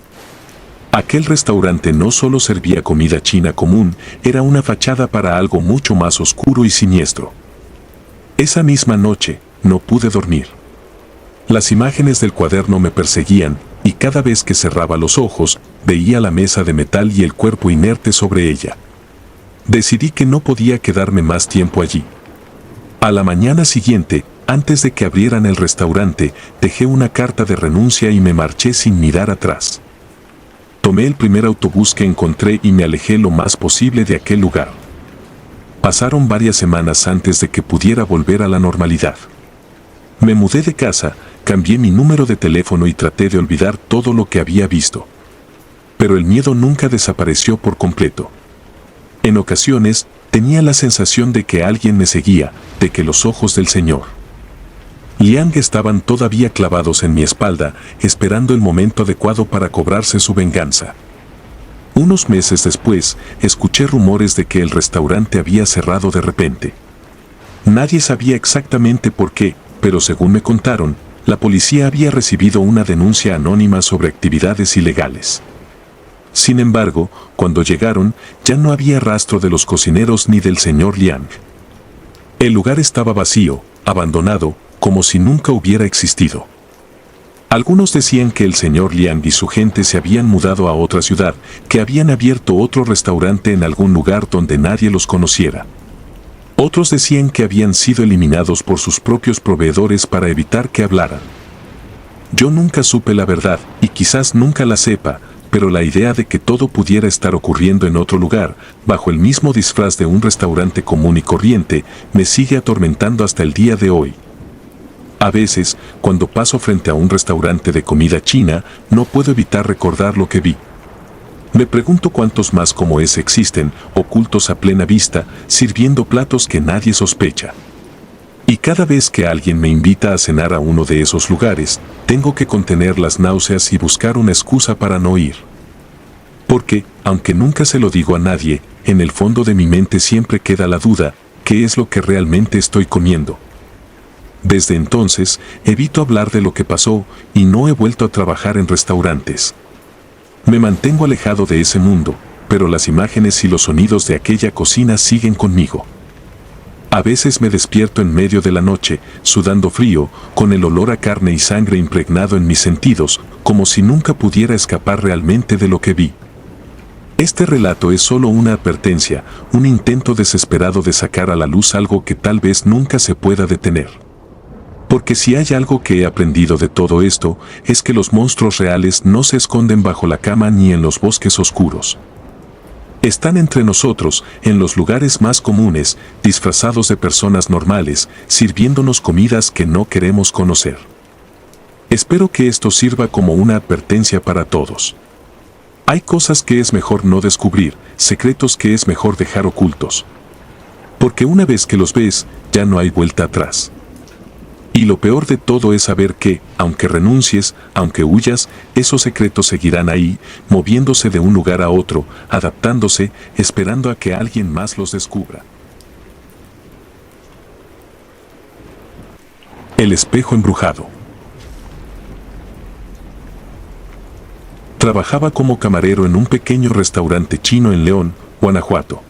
Aquel restaurante no solo servía comida china común, era una fachada para algo mucho más oscuro y siniestro. Esa misma noche, no pude dormir. Las imágenes del cuaderno me perseguían, y cada vez que cerraba los ojos, veía la mesa de metal y el cuerpo inerte sobre ella. Decidí que no podía quedarme más tiempo allí. A la mañana siguiente, antes de que abrieran el restaurante, dejé una carta de renuncia y me marché sin mirar atrás. Tomé el primer autobús que encontré y me alejé lo más posible de aquel lugar. Pasaron varias semanas antes de que pudiera volver a la normalidad. Me mudé de casa, cambié mi número de teléfono y traté de olvidar todo lo que había visto. Pero el miedo nunca desapareció por completo. En ocasiones, tenía la sensación de que alguien me seguía, de que los ojos del Señor Liang estaban todavía clavados en mi espalda, esperando el momento adecuado para cobrarse su venganza. Unos meses después, escuché rumores de que el restaurante había cerrado de repente. Nadie sabía exactamente por qué, pero según me contaron, la policía había recibido una denuncia anónima sobre actividades ilegales. Sin embargo, cuando llegaron, ya no había rastro de los cocineros ni del señor Liang. El lugar estaba vacío, abandonado, como si nunca hubiera existido. Algunos decían que el señor Liang y su gente se habían mudado a otra ciudad, que habían abierto otro restaurante en algún lugar donde nadie los conociera. Otros decían que habían sido eliminados por sus propios proveedores para evitar que hablaran. Yo nunca supe la verdad, y quizás nunca la sepa, pero la idea de que todo pudiera estar ocurriendo en otro lugar, bajo el mismo disfraz de un restaurante común y corriente, me sigue atormentando hasta el día de hoy. A veces, cuando paso frente a un restaurante de comida china, no puedo evitar recordar lo que vi. Me pregunto cuántos más como ese existen, ocultos a plena vista, sirviendo platos que nadie sospecha. Y cada vez que alguien me invita a cenar a uno de esos lugares, tengo que contener las náuseas y buscar una excusa para no ir. Porque, aunque nunca se lo digo a nadie, en el fondo de mi mente siempre queda la duda, ¿qué es lo que realmente estoy comiendo? Desde entonces, evito hablar de lo que pasó y no he vuelto a trabajar en restaurantes. Me mantengo alejado de ese mundo, pero las imágenes y los sonidos de aquella cocina siguen conmigo. A veces me despierto en medio de la noche, sudando frío, con el olor a carne y sangre impregnado en mis sentidos, como si nunca pudiera escapar realmente de lo que vi. Este relato es solo una advertencia, un intento desesperado de sacar a la luz algo que tal vez nunca se pueda detener. Porque si hay algo que he aprendido de todo esto, es que los monstruos reales no se esconden bajo la cama ni en los bosques oscuros. Están entre nosotros, en los lugares más comunes, disfrazados de personas normales, sirviéndonos comidas que no queremos conocer. Espero que esto sirva como una advertencia para todos. Hay cosas que es mejor no descubrir, secretos que es mejor dejar ocultos. Porque una vez que los ves, ya no hay vuelta atrás. Y lo peor de todo es saber que, aunque renuncies, aunque huyas, esos secretos seguirán ahí, moviéndose de un lugar a otro, adaptándose, esperando a que alguien más los descubra. El espejo embrujado. Trabajaba como camarero en un pequeño restaurante chino en León, Guanajuato.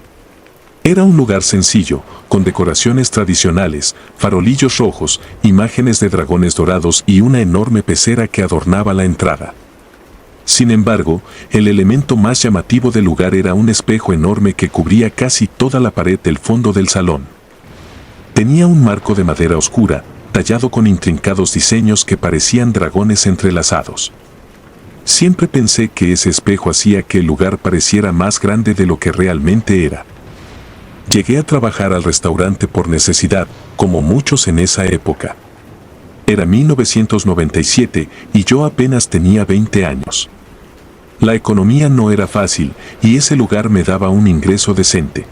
Era un lugar sencillo, con decoraciones tradicionales, farolillos rojos, imágenes de dragones dorados y una enorme pecera que adornaba la entrada. Sin embargo, el elemento más llamativo del lugar era un espejo enorme que cubría casi toda la pared del fondo del salón. Tenía un marco de madera oscura, tallado con intrincados diseños que parecían dragones entrelazados. Siempre pensé que ese espejo hacía que el lugar pareciera más grande de lo que realmente era. Llegué a trabajar al restaurante por necesidad, como muchos en esa época. Era 1997 y yo apenas tenía 20 años. La economía no era fácil y ese lugar me daba un ingreso decente.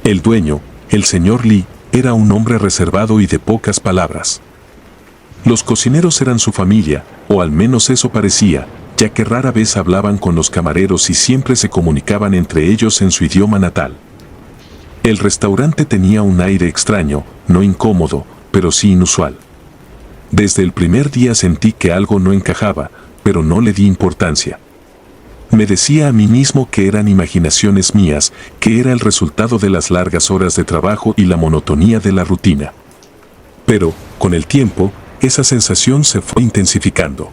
El dueño, el señor Lee, era un hombre reservado y de pocas palabras. Los cocineros eran su familia, o al menos eso parecía, ya que rara vez hablaban con los camareros y siempre se comunicaban entre ellos en su idioma natal. El restaurante tenía un aire extraño, no incómodo, pero sí inusual. Desde el primer día sentí que algo no encajaba, pero no le di importancia. Me decía a mí mismo que eran imaginaciones mías, que era el resultado de las largas horas de trabajo y la monotonía de la rutina. Pero, con el tiempo, esa sensación se fue intensificando.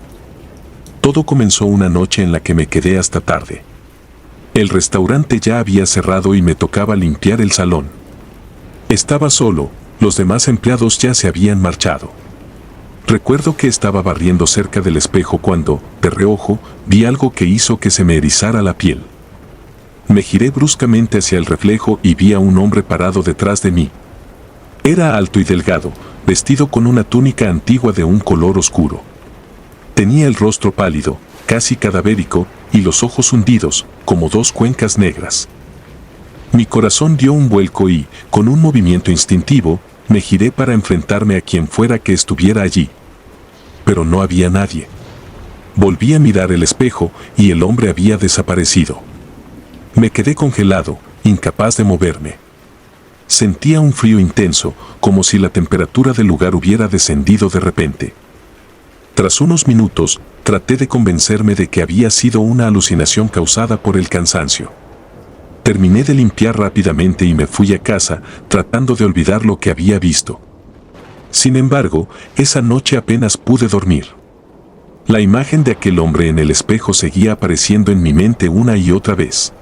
Todo comenzó una noche en la que me quedé hasta tarde. El restaurante ya había cerrado y me tocaba limpiar el salón. Estaba solo, los demás empleados ya se habían marchado. Recuerdo que estaba barriendo cerca del espejo cuando, de reojo, vi algo que hizo que se me erizara la piel. Me giré bruscamente hacia el reflejo y vi a un hombre parado detrás de mí. Era alto y delgado, vestido con una túnica antigua de un color oscuro. Tenía el rostro pálido, casi cadavérico, y los ojos hundidos, como dos cuencas negras. Mi corazón dio un vuelco y, con un movimiento instintivo, me giré para enfrentarme a quien fuera que estuviera allí. Pero no había nadie. Volví a mirar el espejo y el hombre había desaparecido. Me quedé congelado, incapaz de moverme. Sentía un frío intenso, como si la temperatura del lugar hubiera descendido de repente. Tras unos minutos, traté de convencerme de que había sido una alucinación causada por el cansancio. Terminé de limpiar rápidamente y me fui a casa, tratando de olvidar lo que había visto. Sin embargo, esa noche apenas pude dormir. La imagen de aquel hombre en el espejo seguía apareciendo en mi mente una y otra vez.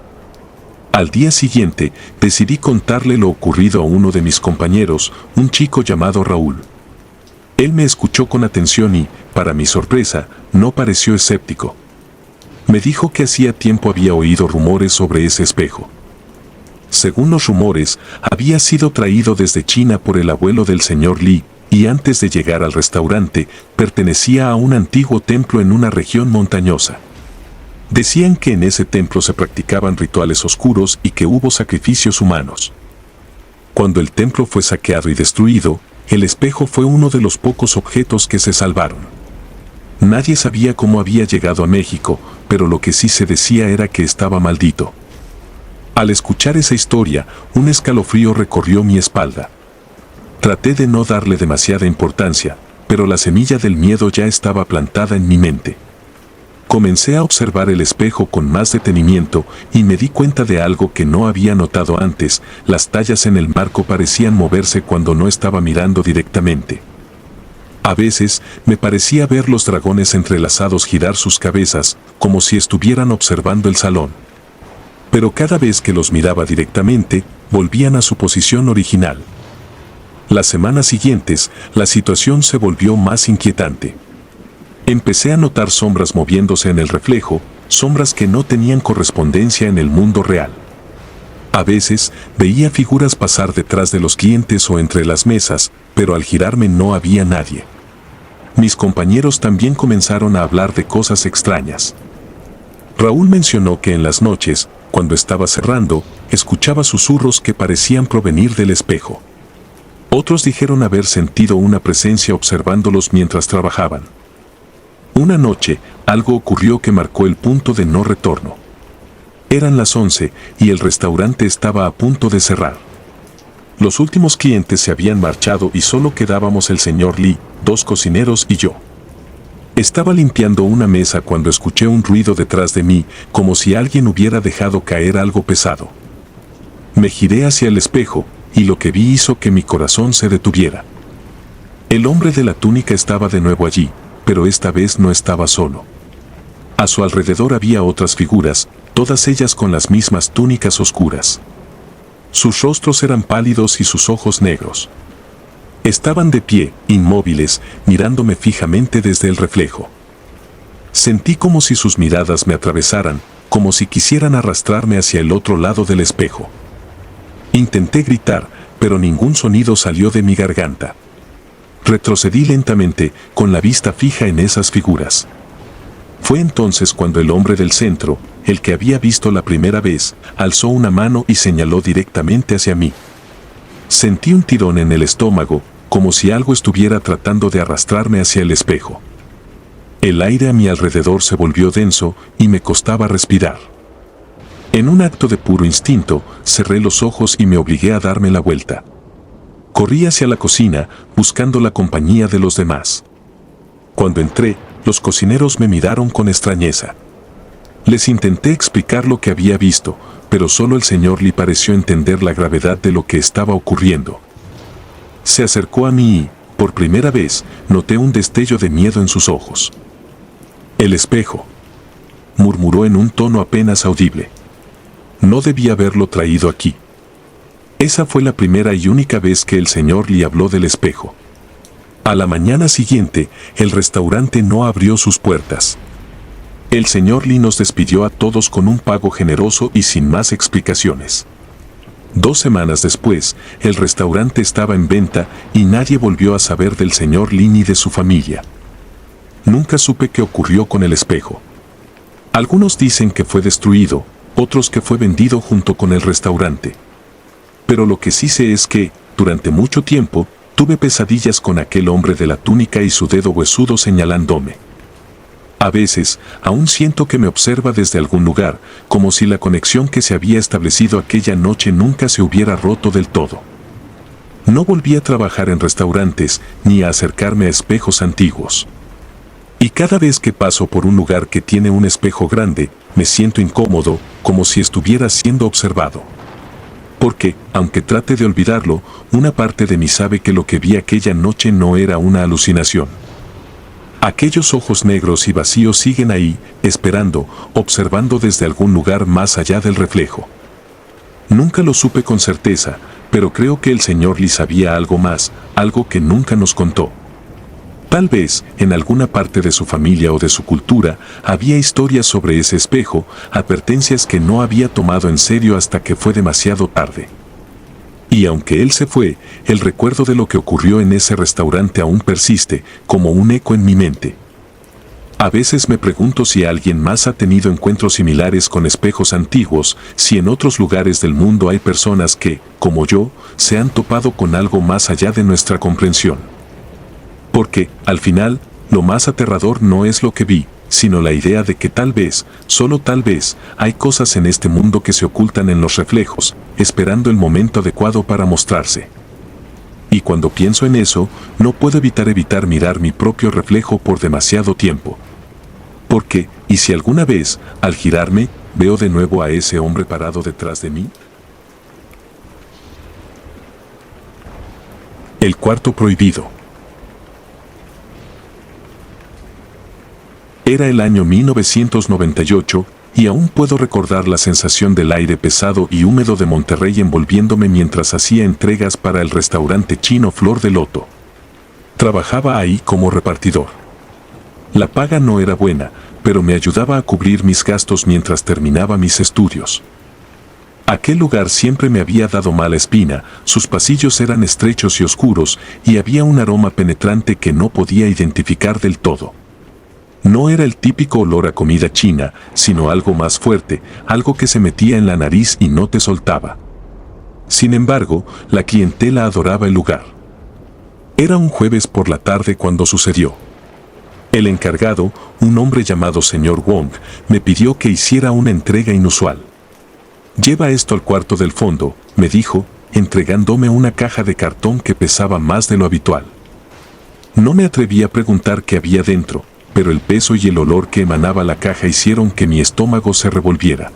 Al día siguiente, decidí contarle lo ocurrido a uno de mis compañeros, un chico llamado Raúl. Él me escuchó con atención y, para mi sorpresa, no pareció escéptico. Me dijo que hacía tiempo había oído rumores sobre ese espejo. Según los rumores, había sido traído desde China por el abuelo del señor Li, y antes de llegar al restaurante, pertenecía a un antiguo templo en una región montañosa. Decían que en ese templo se practicaban rituales oscuros y que hubo sacrificios humanos. Cuando el templo fue saqueado y destruido, el espejo fue uno de los pocos objetos que se salvaron. Nadie sabía cómo había llegado a México, pero lo que sí se decía era que estaba maldito. Al escuchar esa historia, un escalofrío recorrió mi espalda. Traté de no darle demasiada importancia, pero la semilla del miedo ya estaba plantada en mi mente. Comencé a observar el espejo con más detenimiento y me di cuenta de algo que no había notado antes: las tallas en el marco parecían moverse cuando no estaba mirando directamente. A veces me parecía ver los dragones entrelazados girar sus cabezas, como si estuvieran observando el salón. Pero cada vez que los miraba directamente, volvían a su posición original. Las semanas siguientes, la situación se volvió más inquietante. Empecé a notar sombras moviéndose en el reflejo, sombras que no tenían correspondencia en el mundo real. A veces, veía figuras pasar detrás de los clientes o entre las mesas, pero al girarme no había nadie. Mis compañeros también comenzaron a hablar de cosas extrañas. Raúl mencionó que en las noches, cuando estaba cerrando, escuchaba susurros que parecían provenir del espejo. Otros dijeron haber sentido una presencia observándolos mientras trabajaban. Una noche, algo ocurrió que marcó el punto de no retorno. Eran las 11 y el restaurante estaba a punto de cerrar. Los últimos clientes se habían marchado y solo quedábamos el señor Li, 2 cocineros y yo. Estaba limpiando una mesa cuando escuché un ruido detrás de mí, como si alguien hubiera dejado caer algo pesado. Me giré hacia el espejo, y lo que vi hizo que mi corazón se detuviera. El hombre de la túnica estaba de nuevo allí, pero esta vez no estaba solo. A su alrededor había otras figuras, todas ellas con las mismas túnicas oscuras. Sus rostros eran pálidos y sus ojos negros. Estaban de pie, inmóviles, mirándome fijamente desde el reflejo. Sentí como si sus miradas me atravesaran, como si quisieran arrastrarme hacia el otro lado del espejo. Intenté gritar, pero ningún sonido salió de mi garganta. Retrocedí lentamente, con la vista fija en esas figuras. Fue entonces cuando el hombre del centro, el que había visto la primera vez, alzó una mano y señaló directamente hacia mí. Sentí un tirón en el estómago, como si algo estuviera tratando de arrastrarme hacia el espejo. El aire a mi alrededor se volvió denso y me costaba respirar. En un acto de puro instinto, cerré los ojos y me obligué a darme la vuelta. Corrí hacia la cocina, buscando la compañía de los demás. Cuando entré, los cocineros me miraron con extrañeza. Les intenté explicar lo que había visto, pero solo el señor Lee pareció entender la gravedad de lo que estaba ocurriendo. Se acercó a mí y, por primera vez, noté un destello de miedo en sus ojos. «El espejo», murmuró en un tono apenas audible. «No debía haberlo traído aquí». Esa fue la primera y única vez que el señor Lee habló del espejo. A la mañana siguiente, el restaurante no abrió sus puertas. El señor Lee nos despidió a todos con un pago generoso y sin más explicaciones. 2 semanas después, el restaurante estaba en venta y nadie volvió a saber del señor Lee ni de su familia. Nunca supe qué ocurrió con el espejo. Algunos dicen que fue destruido, otros que fue vendido junto con el restaurante. Pero lo que sí sé es que, durante mucho tiempo, tuve pesadillas con aquel hombre de la túnica y su dedo huesudo señalándome. A veces, aún siento que me observa desde algún lugar, como si la conexión que se había establecido aquella noche nunca se hubiera roto del todo. No volví a trabajar en restaurantes, ni a acercarme a espejos antiguos. Y cada vez que paso por un lugar que tiene un espejo grande, me siento incómodo, como si estuviera siendo observado. Porque, aunque trate de olvidarlo, una parte de mí sabe que lo que vi aquella noche no era una alucinación. Aquellos ojos negros y vacíos siguen ahí, esperando, observando desde algún lugar más allá del reflejo. Nunca lo supe con certeza, pero creo que el señor Lee sabía algo más, algo que nunca nos contó. Tal vez, en alguna parte de su familia o de su cultura, había historias sobre ese espejo, advertencias que no había tomado en serio hasta que fue demasiado tarde. Y aunque él se fue, el recuerdo de lo que ocurrió en ese restaurante aún persiste, como un eco en mi mente. A veces me pregunto si alguien más ha tenido encuentros similares con espejos antiguos, si en otros lugares del mundo hay personas que, como yo, se han topado con algo más allá de nuestra comprensión. Porque, al final, lo más aterrador no es lo que vi, sino la idea de que tal vez, solo tal vez, hay cosas en este mundo que se ocultan en los reflejos, esperando el momento adecuado para mostrarse. Y cuando pienso en eso, no puedo evitar mirar mi propio reflejo por demasiado tiempo. Porque, ¿y si alguna vez, al girarme, veo de nuevo a ese hombre parado detrás de mí? El cuarto prohibido. Era el año 1998, y aún puedo recordar la sensación del aire pesado y húmedo de Monterrey envolviéndome mientras hacía entregas para el restaurante chino Flor de Loto. Trabajaba ahí como repartidor. La paga no era buena, pero me ayudaba a cubrir mis gastos mientras terminaba mis estudios. Aquel lugar siempre me había dado mala espina, sus pasillos eran estrechos y oscuros, y había un aroma penetrante que no podía identificar del todo. No era el típico olor a comida china, sino algo más fuerte, algo que se metía en la nariz y no te soltaba. Sin embargo, la clientela adoraba el lugar. Era un jueves por la tarde cuando sucedió. El encargado, un hombre llamado señor Wong, me pidió que hiciera una entrega inusual. «Lleva esto al cuarto del fondo», me dijo, entregándome una caja de cartón que pesaba más de lo habitual. No me atreví a preguntar qué había dentro, pero el peso y el olor que emanaba la caja hicieron que mi estómago se revolviera.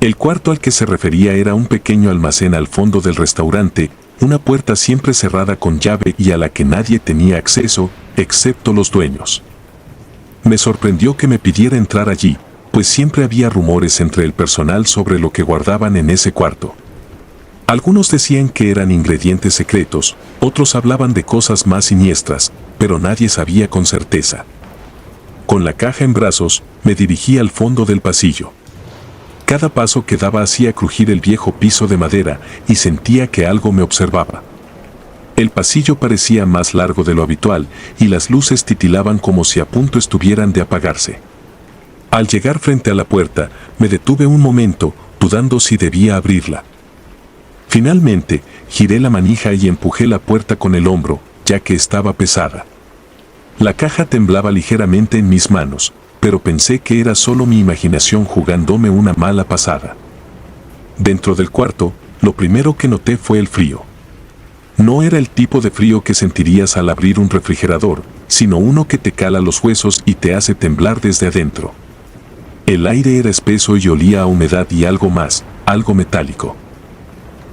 El cuarto al que se refería era un pequeño almacén al fondo del restaurante, una puerta siempre cerrada con llave y a la que nadie tenía acceso, excepto los dueños. Me sorprendió que me pidiera entrar allí, pues siempre había rumores entre el personal sobre lo que guardaban en ese cuarto. Algunos decían que eran ingredientes secretos, otros hablaban de cosas más siniestras, pero nadie sabía con certeza. Con la caja en brazos, me dirigí al fondo del pasillo. Cada paso que daba hacía crujir el viejo piso de madera y sentía que algo me observaba. El pasillo parecía más largo de lo habitual y las luces titilaban como si a punto estuvieran de apagarse. Al llegar frente a la puerta, me detuve un momento, dudando si debía abrirla. Finalmente, giré la manija y empujé la puerta con el hombro, ya que estaba pesada. La caja temblaba ligeramente en mis manos, pero pensé que era solo mi imaginación jugándome una mala pasada. Dentro del cuarto, lo primero que noté fue el frío. No era el tipo de frío que sentirías al abrir un refrigerador, sino uno que te cala los huesos y te hace temblar desde adentro. El aire era espeso y olía a humedad y algo más, algo metálico.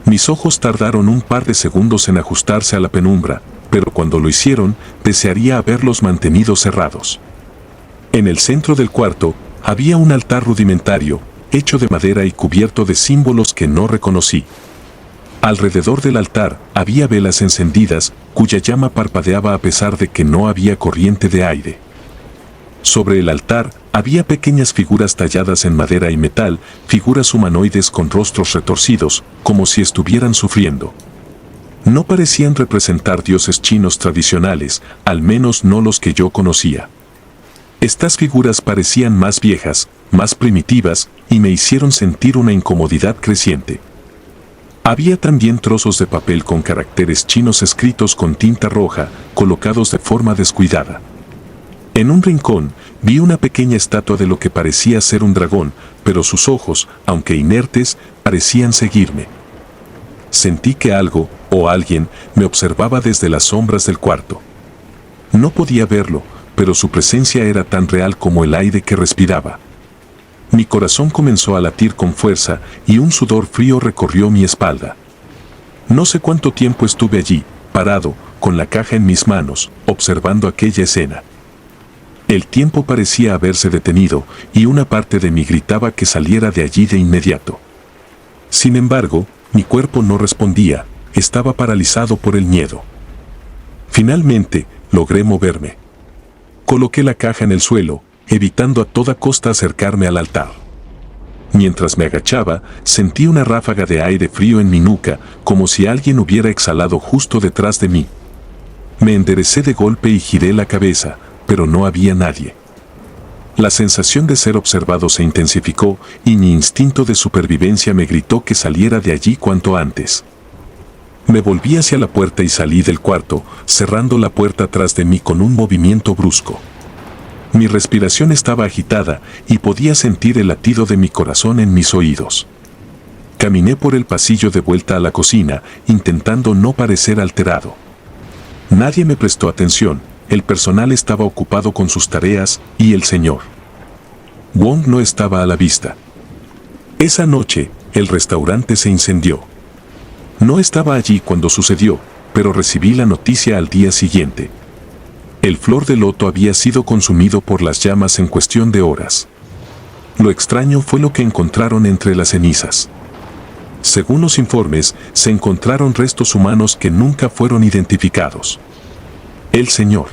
Mis ojos tardaron un par de segundos en ajustarse a la penumbra, pero cuando lo hicieron, desearía haberlos mantenido cerrados. En el centro del cuarto, había un altar rudimentario, hecho de madera y cubierto de símbolos que no reconocí. Alrededor del altar había velas encendidas, cuya llama parpadeaba a pesar de que no había corriente de aire. Sobre el altar había pequeñas figuras talladas en madera y metal, figuras humanoides con rostros retorcidos, como si estuvieran sufriendo. No parecían representar dioses chinos tradicionales, al menos no los que yo conocía. Estas figuras parecían más viejas, más primitivas, y me hicieron sentir una incomodidad creciente. Había también trozos de papel con caracteres chinos escritos con tinta roja, colocados de forma descuidada. En un rincón, vi una pequeña estatua de lo que parecía ser un dragón, pero sus ojos, aunque inertes, parecían seguirme. Sentí que algo, o alguien, me observaba desde las sombras del cuarto. No podía verlo, pero su presencia era tan real como el aire que respiraba. Mi corazón comenzó a latir con fuerza y un sudor frío recorrió mi espalda. No sé cuánto tiempo estuve allí, parado, con la caja en mis manos, observando aquella escena. El tiempo parecía haberse detenido y una parte de mí gritaba que saliera de allí de inmediato. Sin embargo, mi cuerpo no respondía, estaba paralizado por el miedo. Finalmente, logré moverme. Coloqué la caja en el suelo, evitando a toda costa acercarme al altar. Mientras me agachaba, sentí una ráfaga de aire frío en mi nuca, como si alguien hubiera exhalado justo detrás de mí. Me enderecé de golpe y giré la cabeza, pero no había nadie. La sensación de ser observado se intensificó y mi instinto de supervivencia me gritó que saliera de allí cuanto antes. Me volví hacia la puerta y salí del cuarto, cerrando la puerta tras de mí con un movimiento brusco. Mi respiración estaba agitada y podía sentir el latido de mi corazón en mis oídos. Caminé por el pasillo de vuelta a la cocina, intentando no parecer alterado. Nadie me prestó atención, el personal estaba ocupado con sus tareas y el señor Wong no estaba a la vista. Esa noche, el restaurante se incendió. No estaba allí cuando sucedió, pero recibí la noticia al día siguiente. El flor de loto había sido consumido por las llamas en cuestión de horas. Lo extraño fue lo que encontraron entre las cenizas. Según los informes, se encontraron restos humanos que nunca fueron identificados. El señor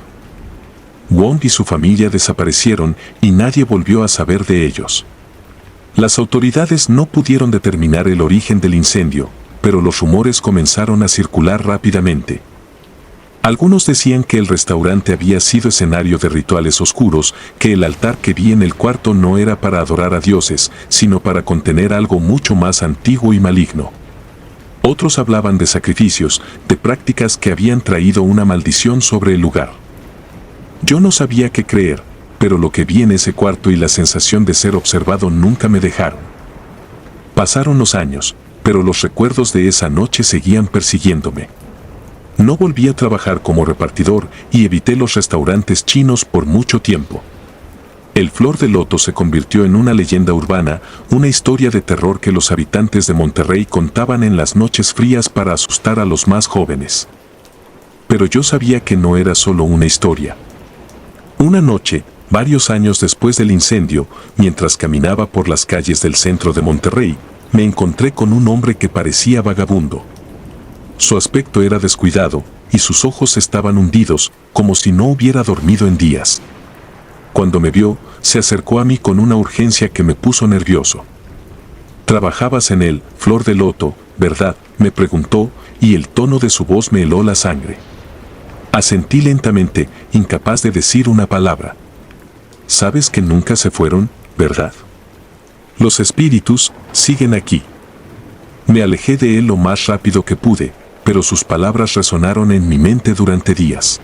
Wong y su familia desaparecieron y nadie volvió a saber de ellos. Las autoridades no pudieron determinar el origen del incendio, pero los rumores comenzaron a circular rápidamente. Algunos decían que el restaurante había sido escenario de rituales oscuros, que el altar que vi en el cuarto no era para adorar a dioses, sino para contener algo mucho más antiguo y maligno. Otros hablaban de sacrificios, de prácticas que habían traído una maldición sobre el lugar. Yo no sabía qué creer, pero lo que vi en ese cuarto y la sensación de ser observado nunca me dejaron. Pasaron los años, pero los recuerdos de esa noche seguían persiguiéndome. No volví a trabajar como repartidor y evité los restaurantes chinos por mucho tiempo. El flor de loto se convirtió en una leyenda urbana, una historia de terror que los habitantes de Monterrey contaban en las noches frías para asustar a los más jóvenes. Pero yo sabía que no era solo una historia. Una noche, varios años después del incendio, mientras caminaba por las calles del centro de Monterrey, me encontré con un hombre que parecía vagabundo. Su aspecto era descuidado, y sus ojos estaban hundidos, como si no hubiera dormido en días. Cuando me vio, se acercó a mí con una urgencia que me puso nervioso. «Trabajabas en el Flor de Loto, ¿verdad?», me preguntó, y el tono de su voz me heló la sangre. Asentí lentamente, incapaz de decir una palabra. «Sabes que nunca se fueron, ¿verdad? Los espíritus siguen aquí». Me alejé de él lo más rápido que pude, pero sus palabras resonaron en mi mente durante días.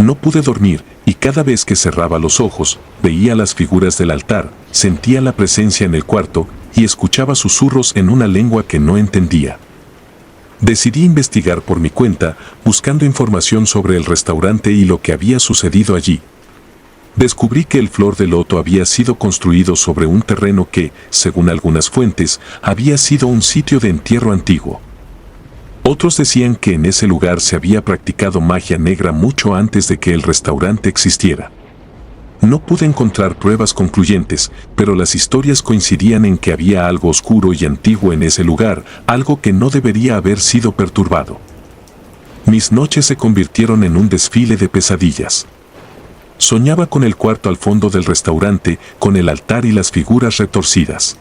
No pude dormir, y cada vez que cerraba los ojos, veía las figuras del altar, sentía la presencia en el cuarto, y escuchaba susurros en una lengua que no entendía. Decidí investigar por mi cuenta, buscando información sobre el restaurante y lo que había sucedido allí. Descubrí que el Flor de Loto había sido construido sobre un terreno que, según algunas fuentes, había sido un sitio de entierro antiguo. Otros decían que en ese lugar se había practicado magia negra mucho antes de que el restaurante existiera. No pude encontrar pruebas concluyentes, pero las historias coincidían en que había algo oscuro y antiguo en ese lugar, algo que no debería haber sido perturbado. Mis noches se convirtieron en un desfile de pesadillas. Soñaba con el cuarto al fondo del restaurante, con el altar y las figuras retorcidas.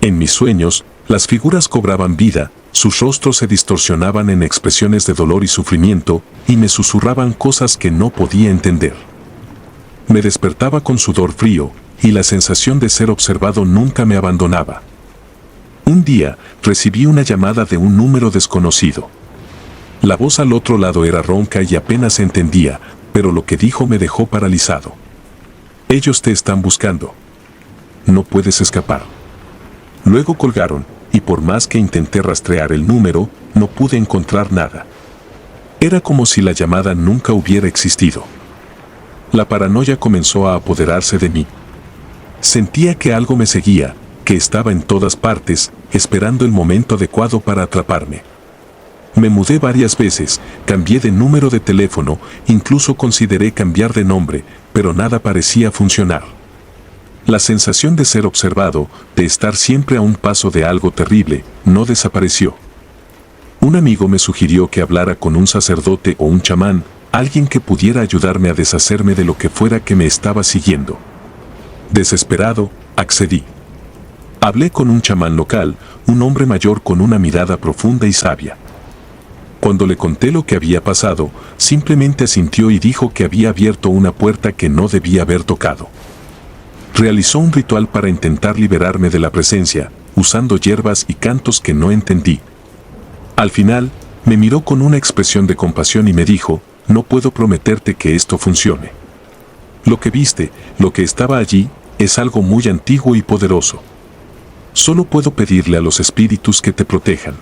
En mis sueños, las figuras cobraban vida, sus rostros se distorsionaban en expresiones de dolor y sufrimiento, y me susurraban cosas que no podía entender. Me despertaba con sudor frío, y la sensación de ser observado nunca me abandonaba. Un día, recibí una llamada de un número desconocido. La voz al otro lado era ronca y apenas se entendía, pero lo que dijo me dejó paralizado. Ellos te están buscando. No puedes escapar. Luego colgaron, y por más que intenté rastrear el número, no pude encontrar nada. Era como si la llamada nunca hubiera existido. La paranoia comenzó a apoderarse de mí. Sentía que algo me seguía, que estaba en todas partes, esperando el momento adecuado para atraparme. Me mudé varias veces, cambié de número de teléfono, incluso consideré cambiar de nombre, pero nada parecía funcionar. La sensación de ser observado, de estar siempre a un paso de algo terrible, no desapareció. Un amigo me sugirió que hablara con un sacerdote o un chamán, alguien que pudiera ayudarme a deshacerme de lo que fuera que me estaba siguiendo. Desesperado, accedí. Hablé con un chamán local, un hombre mayor con una mirada profunda y sabia. Cuando le conté lo que había pasado, simplemente asintió y dijo que había abierto una puerta que no debía haber tocado. Realizó un ritual para intentar liberarme de la presencia, usando hierbas y cantos que no entendí. Al final, me miró con una expresión de compasión y me dijo, no puedo prometerte que esto funcione. Lo que viste, lo que estaba allí, es algo muy antiguo y poderoso. Solo puedo pedirle a los espíritus que te protejan.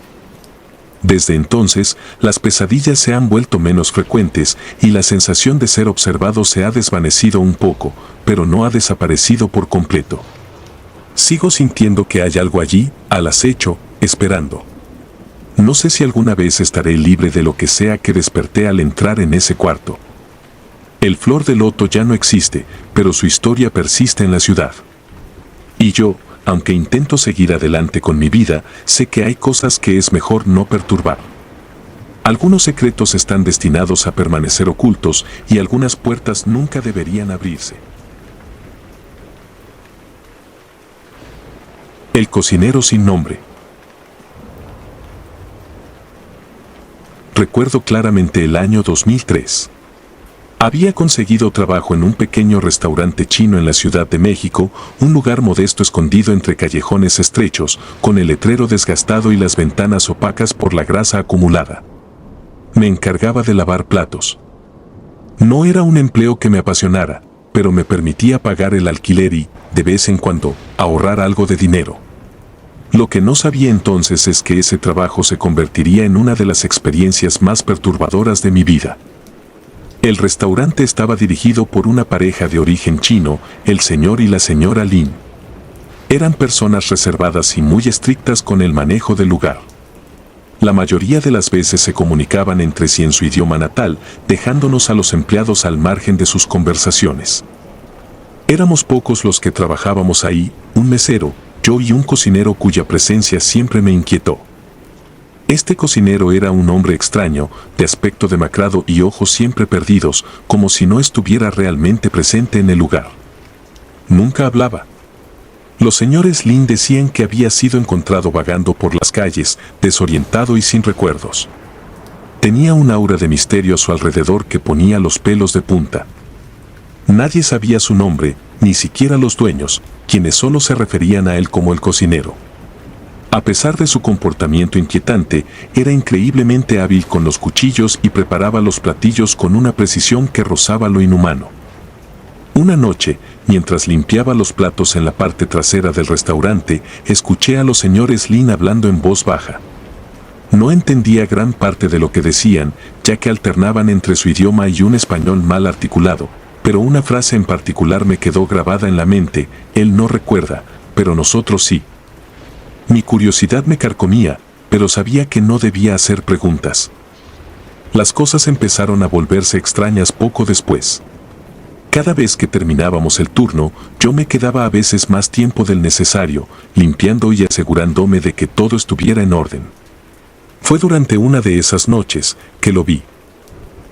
Desde entonces, las pesadillas se han vuelto menos frecuentes y la sensación de ser observado se ha desvanecido un poco, pero no ha desaparecido por completo. Sigo sintiendo que hay algo allí, al acecho, esperando. No sé si alguna vez estaré libre de lo que sea que desperté al entrar en ese cuarto. El Flor de Loto ya no existe, pero su historia persiste en la ciudad. Y yo, aunque intento seguir adelante con mi vida, sé que hay cosas que es mejor no perturbar. Algunos secretos están destinados a permanecer ocultos y algunas puertas nunca deberían abrirse. El cocinero sin nombre. Recuerdo claramente el año 2003. Había conseguido trabajo en un pequeño restaurante chino en la Ciudad de México, un lugar modesto escondido entre callejones estrechos, con el letrero desgastado y las ventanas opacas por la grasa acumulada. Me encargaba de lavar platos. No era un empleo que me apasionara, pero me permitía pagar el alquiler y, de vez en cuando, ahorrar algo de dinero. Lo que no sabía entonces es que ese trabajo se convertiría en una de las experiencias más perturbadoras de mi vida. El restaurante estaba dirigido por una pareja de origen chino, el señor y la señora Lin. Eran personas reservadas y muy estrictas con el manejo del lugar. La mayoría de las veces se comunicaban entre sí en su idioma natal, dejándonos a los empleados al margen de sus conversaciones. Éramos pocos los que trabajábamos ahí, un mesero, yo y un cocinero cuya presencia siempre me inquietó. Este cocinero era un hombre extraño, de aspecto demacrado y ojos siempre perdidos, como si no estuviera realmente presente en el lugar. Nunca hablaba. Los señores Lin decían que había sido encontrado vagando por las calles, desorientado y sin recuerdos. Tenía un aura de misterio a su alrededor que ponía los pelos de punta. Nadie sabía su nombre, ni siquiera los dueños, quienes solo se referían a él como el cocinero. A pesar de su comportamiento inquietante, era increíblemente hábil con los cuchillos y preparaba los platillos con una precisión que rozaba lo inhumano. Una noche, mientras limpiaba los platos en la parte trasera del restaurante, escuché a los señores Lin hablando en voz baja. No entendía gran parte de lo que decían, ya que alternaban entre su idioma y un español mal articulado, pero una frase en particular me quedó grabada en la mente: él no recuerda, pero nosotros sí. Mi curiosidad me carcomía, pero sabía que no debía hacer preguntas. Las cosas empezaron a volverse extrañas poco después. Cada vez que terminábamos el turno, yo me quedaba a veces más tiempo del necesario, limpiando y asegurándome de que todo estuviera en orden. Fue durante una de esas noches que lo vi.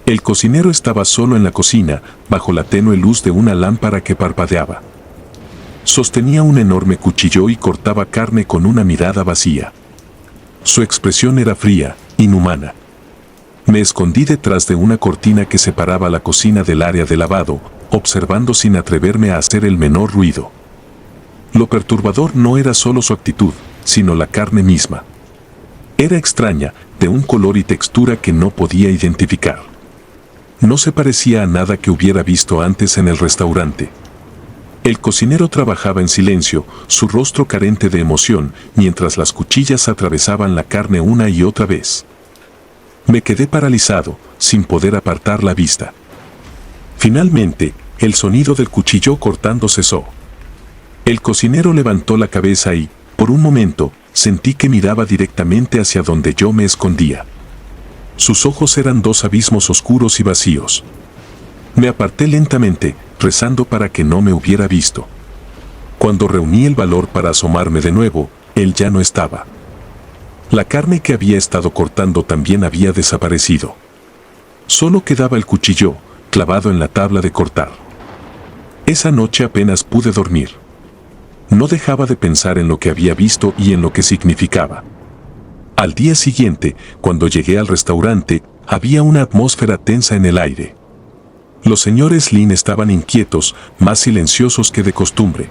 El cocinero estaba solo en la cocina, bajo la tenue luz de una lámpara que parpadeaba. Sostenía un enorme cuchillo y cortaba carne con una mirada vacía. Su expresión era fría, inhumana. Me escondí detrás de una cortina que separaba la cocina del área de lavado, observando sin atreverme a hacer el menor ruido. Lo perturbador no era solo su actitud, sino la carne misma. Era extraña, de un color y textura que no podía identificar. No se parecía a nada que hubiera visto antes en el restaurante. El cocinero trabajaba en silencio, su rostro carente de emoción, mientras las cuchillas atravesaban la carne una y otra vez. Me quedé paralizado, sin poder apartar la vista. Finalmente, el sonido del cuchillo cortando cesó. El cocinero levantó la cabeza y, por un momento, sentí que miraba directamente hacia donde yo me escondía. Sus ojos eran dos abismos oscuros y vacíos. Me aparté lentamente, rezando para que no me hubiera visto. Cuando reuní el valor para asomarme de nuevo, él ya no estaba. La carne que había estado cortando también había desaparecido. Solo quedaba el cuchillo, clavado en la tabla de cortar. Esa noche apenas pude dormir. No dejaba de pensar en lo que había visto y en lo que significaba. Al día siguiente, cuando llegué al restaurante, había una atmósfera tensa en el aire. Los señores Lin estaban inquietos, más silenciosos que de costumbre.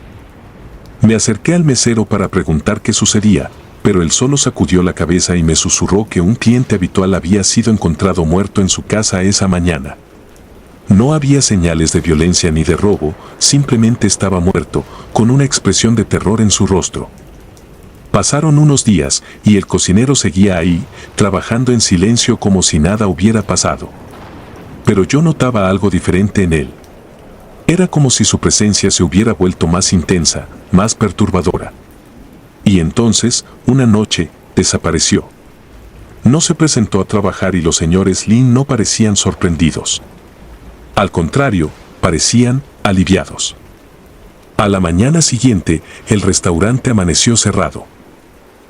Me acerqué al mesero para preguntar qué sucedía, pero él solo sacudió la cabeza y me susurró que un cliente habitual había sido encontrado muerto en su casa esa mañana. No había señales de violencia ni de robo, simplemente estaba muerto, con una expresión de terror en su rostro. Pasaron unos días, y el cocinero seguía ahí, trabajando en silencio como si nada hubiera pasado. Pero yo notaba algo diferente en él. Era como si su presencia se hubiera vuelto más intensa, más perturbadora. Y entonces, una noche, desapareció. No se presentó a trabajar y los señores Lin no parecían sorprendidos. Al contrario, parecían aliviados. A la mañana siguiente, el restaurante amaneció cerrado.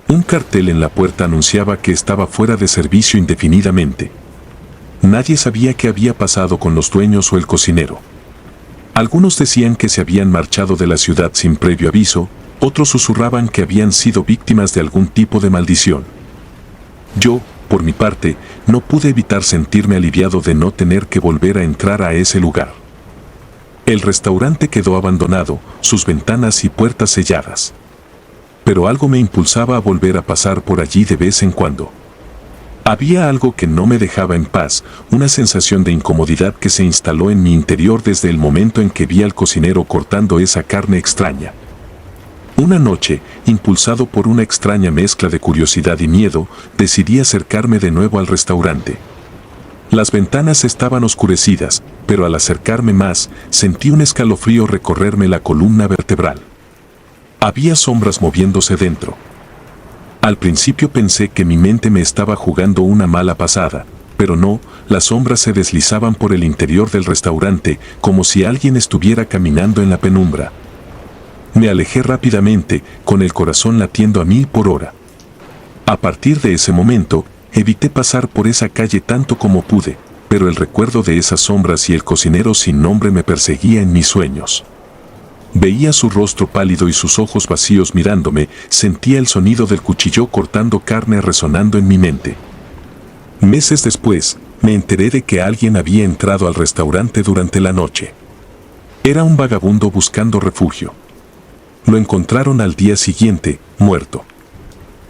Un cartel en la puerta anunciaba que estaba fuera de servicio indefinidamente. Nadie sabía qué había pasado con los dueños o el cocinero. Algunos decían que se habían marchado de la ciudad sin previo aviso, otros susurraban que habían sido víctimas de algún tipo de maldición. Yo, por mi parte, no pude evitar sentirme aliviado de no tener que volver a entrar a ese lugar. El restaurante quedó abandonado, sus ventanas y puertas selladas. Pero algo me impulsaba a volver a pasar por allí de vez en cuando. Había algo que no me dejaba en paz, una sensación de incomodidad que se instaló en mi interior desde el momento en que vi al cocinero cortando esa carne extraña. Una noche, impulsado por una extraña mezcla de curiosidad y miedo, decidí acercarme de nuevo al restaurante. Las ventanas estaban oscurecidas, pero al acercarme más, sentí un escalofrío recorrerme la columna vertebral. Había sombras moviéndose dentro. Al principio pensé que mi mente me estaba jugando una mala pasada, pero no, las sombras se deslizaban por el interior del restaurante, como si alguien estuviera caminando en la penumbra. Me alejé rápidamente, con el corazón latiendo a 1000 por hora. A partir de ese momento, evité pasar por esa calle tanto como pude, pero el recuerdo de esas sombras y el cocinero sin nombre me perseguía en mis sueños. Veía su rostro pálido y sus ojos vacíos mirándome, sentía el sonido del cuchillo cortando carne resonando en mi mente. Meses después, me enteré de que alguien había entrado al restaurante durante la noche. Era un vagabundo buscando refugio. Lo encontraron al día siguiente, muerto.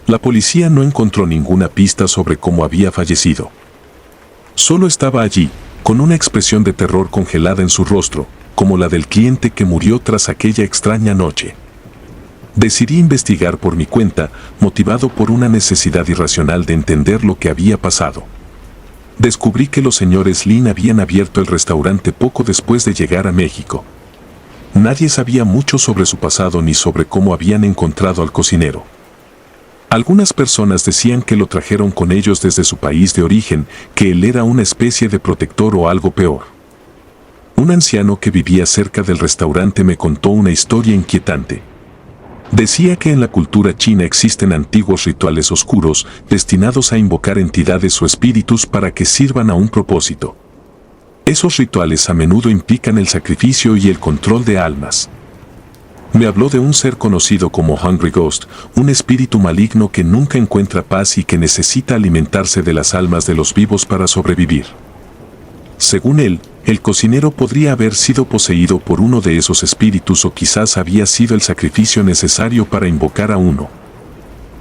La policía no encontró ninguna pista sobre cómo había fallecido. Solo estaba allí, con una expresión de terror congelada en su rostro, como la del cliente que murió tras aquella extraña noche. Decidí investigar por mi cuenta, motivado por una necesidad irracional de entender lo que había pasado. Descubrí que los señores Lin habían abierto el restaurante poco después de llegar a México. Nadie sabía mucho sobre su pasado ni sobre cómo habían encontrado al cocinero. Algunas personas decían que lo trajeron con ellos desde su país de origen, que él era una especie de protector o algo peor. Un anciano que vivía cerca del restaurante me contó una historia inquietante. Decía que en la cultura china existen antiguos rituales oscuros destinados a invocar entidades o espíritus para que sirvan a un propósito. Esos rituales a menudo implican el sacrificio y el control de almas. Me habló de un ser conocido como Hungry Ghost, un espíritu maligno que nunca encuentra paz y que necesita alimentarse de las almas de los vivos para sobrevivir. Según él, el cocinero podría haber sido poseído por uno de esos espíritus o quizás había sido el sacrificio necesario para invocar a uno.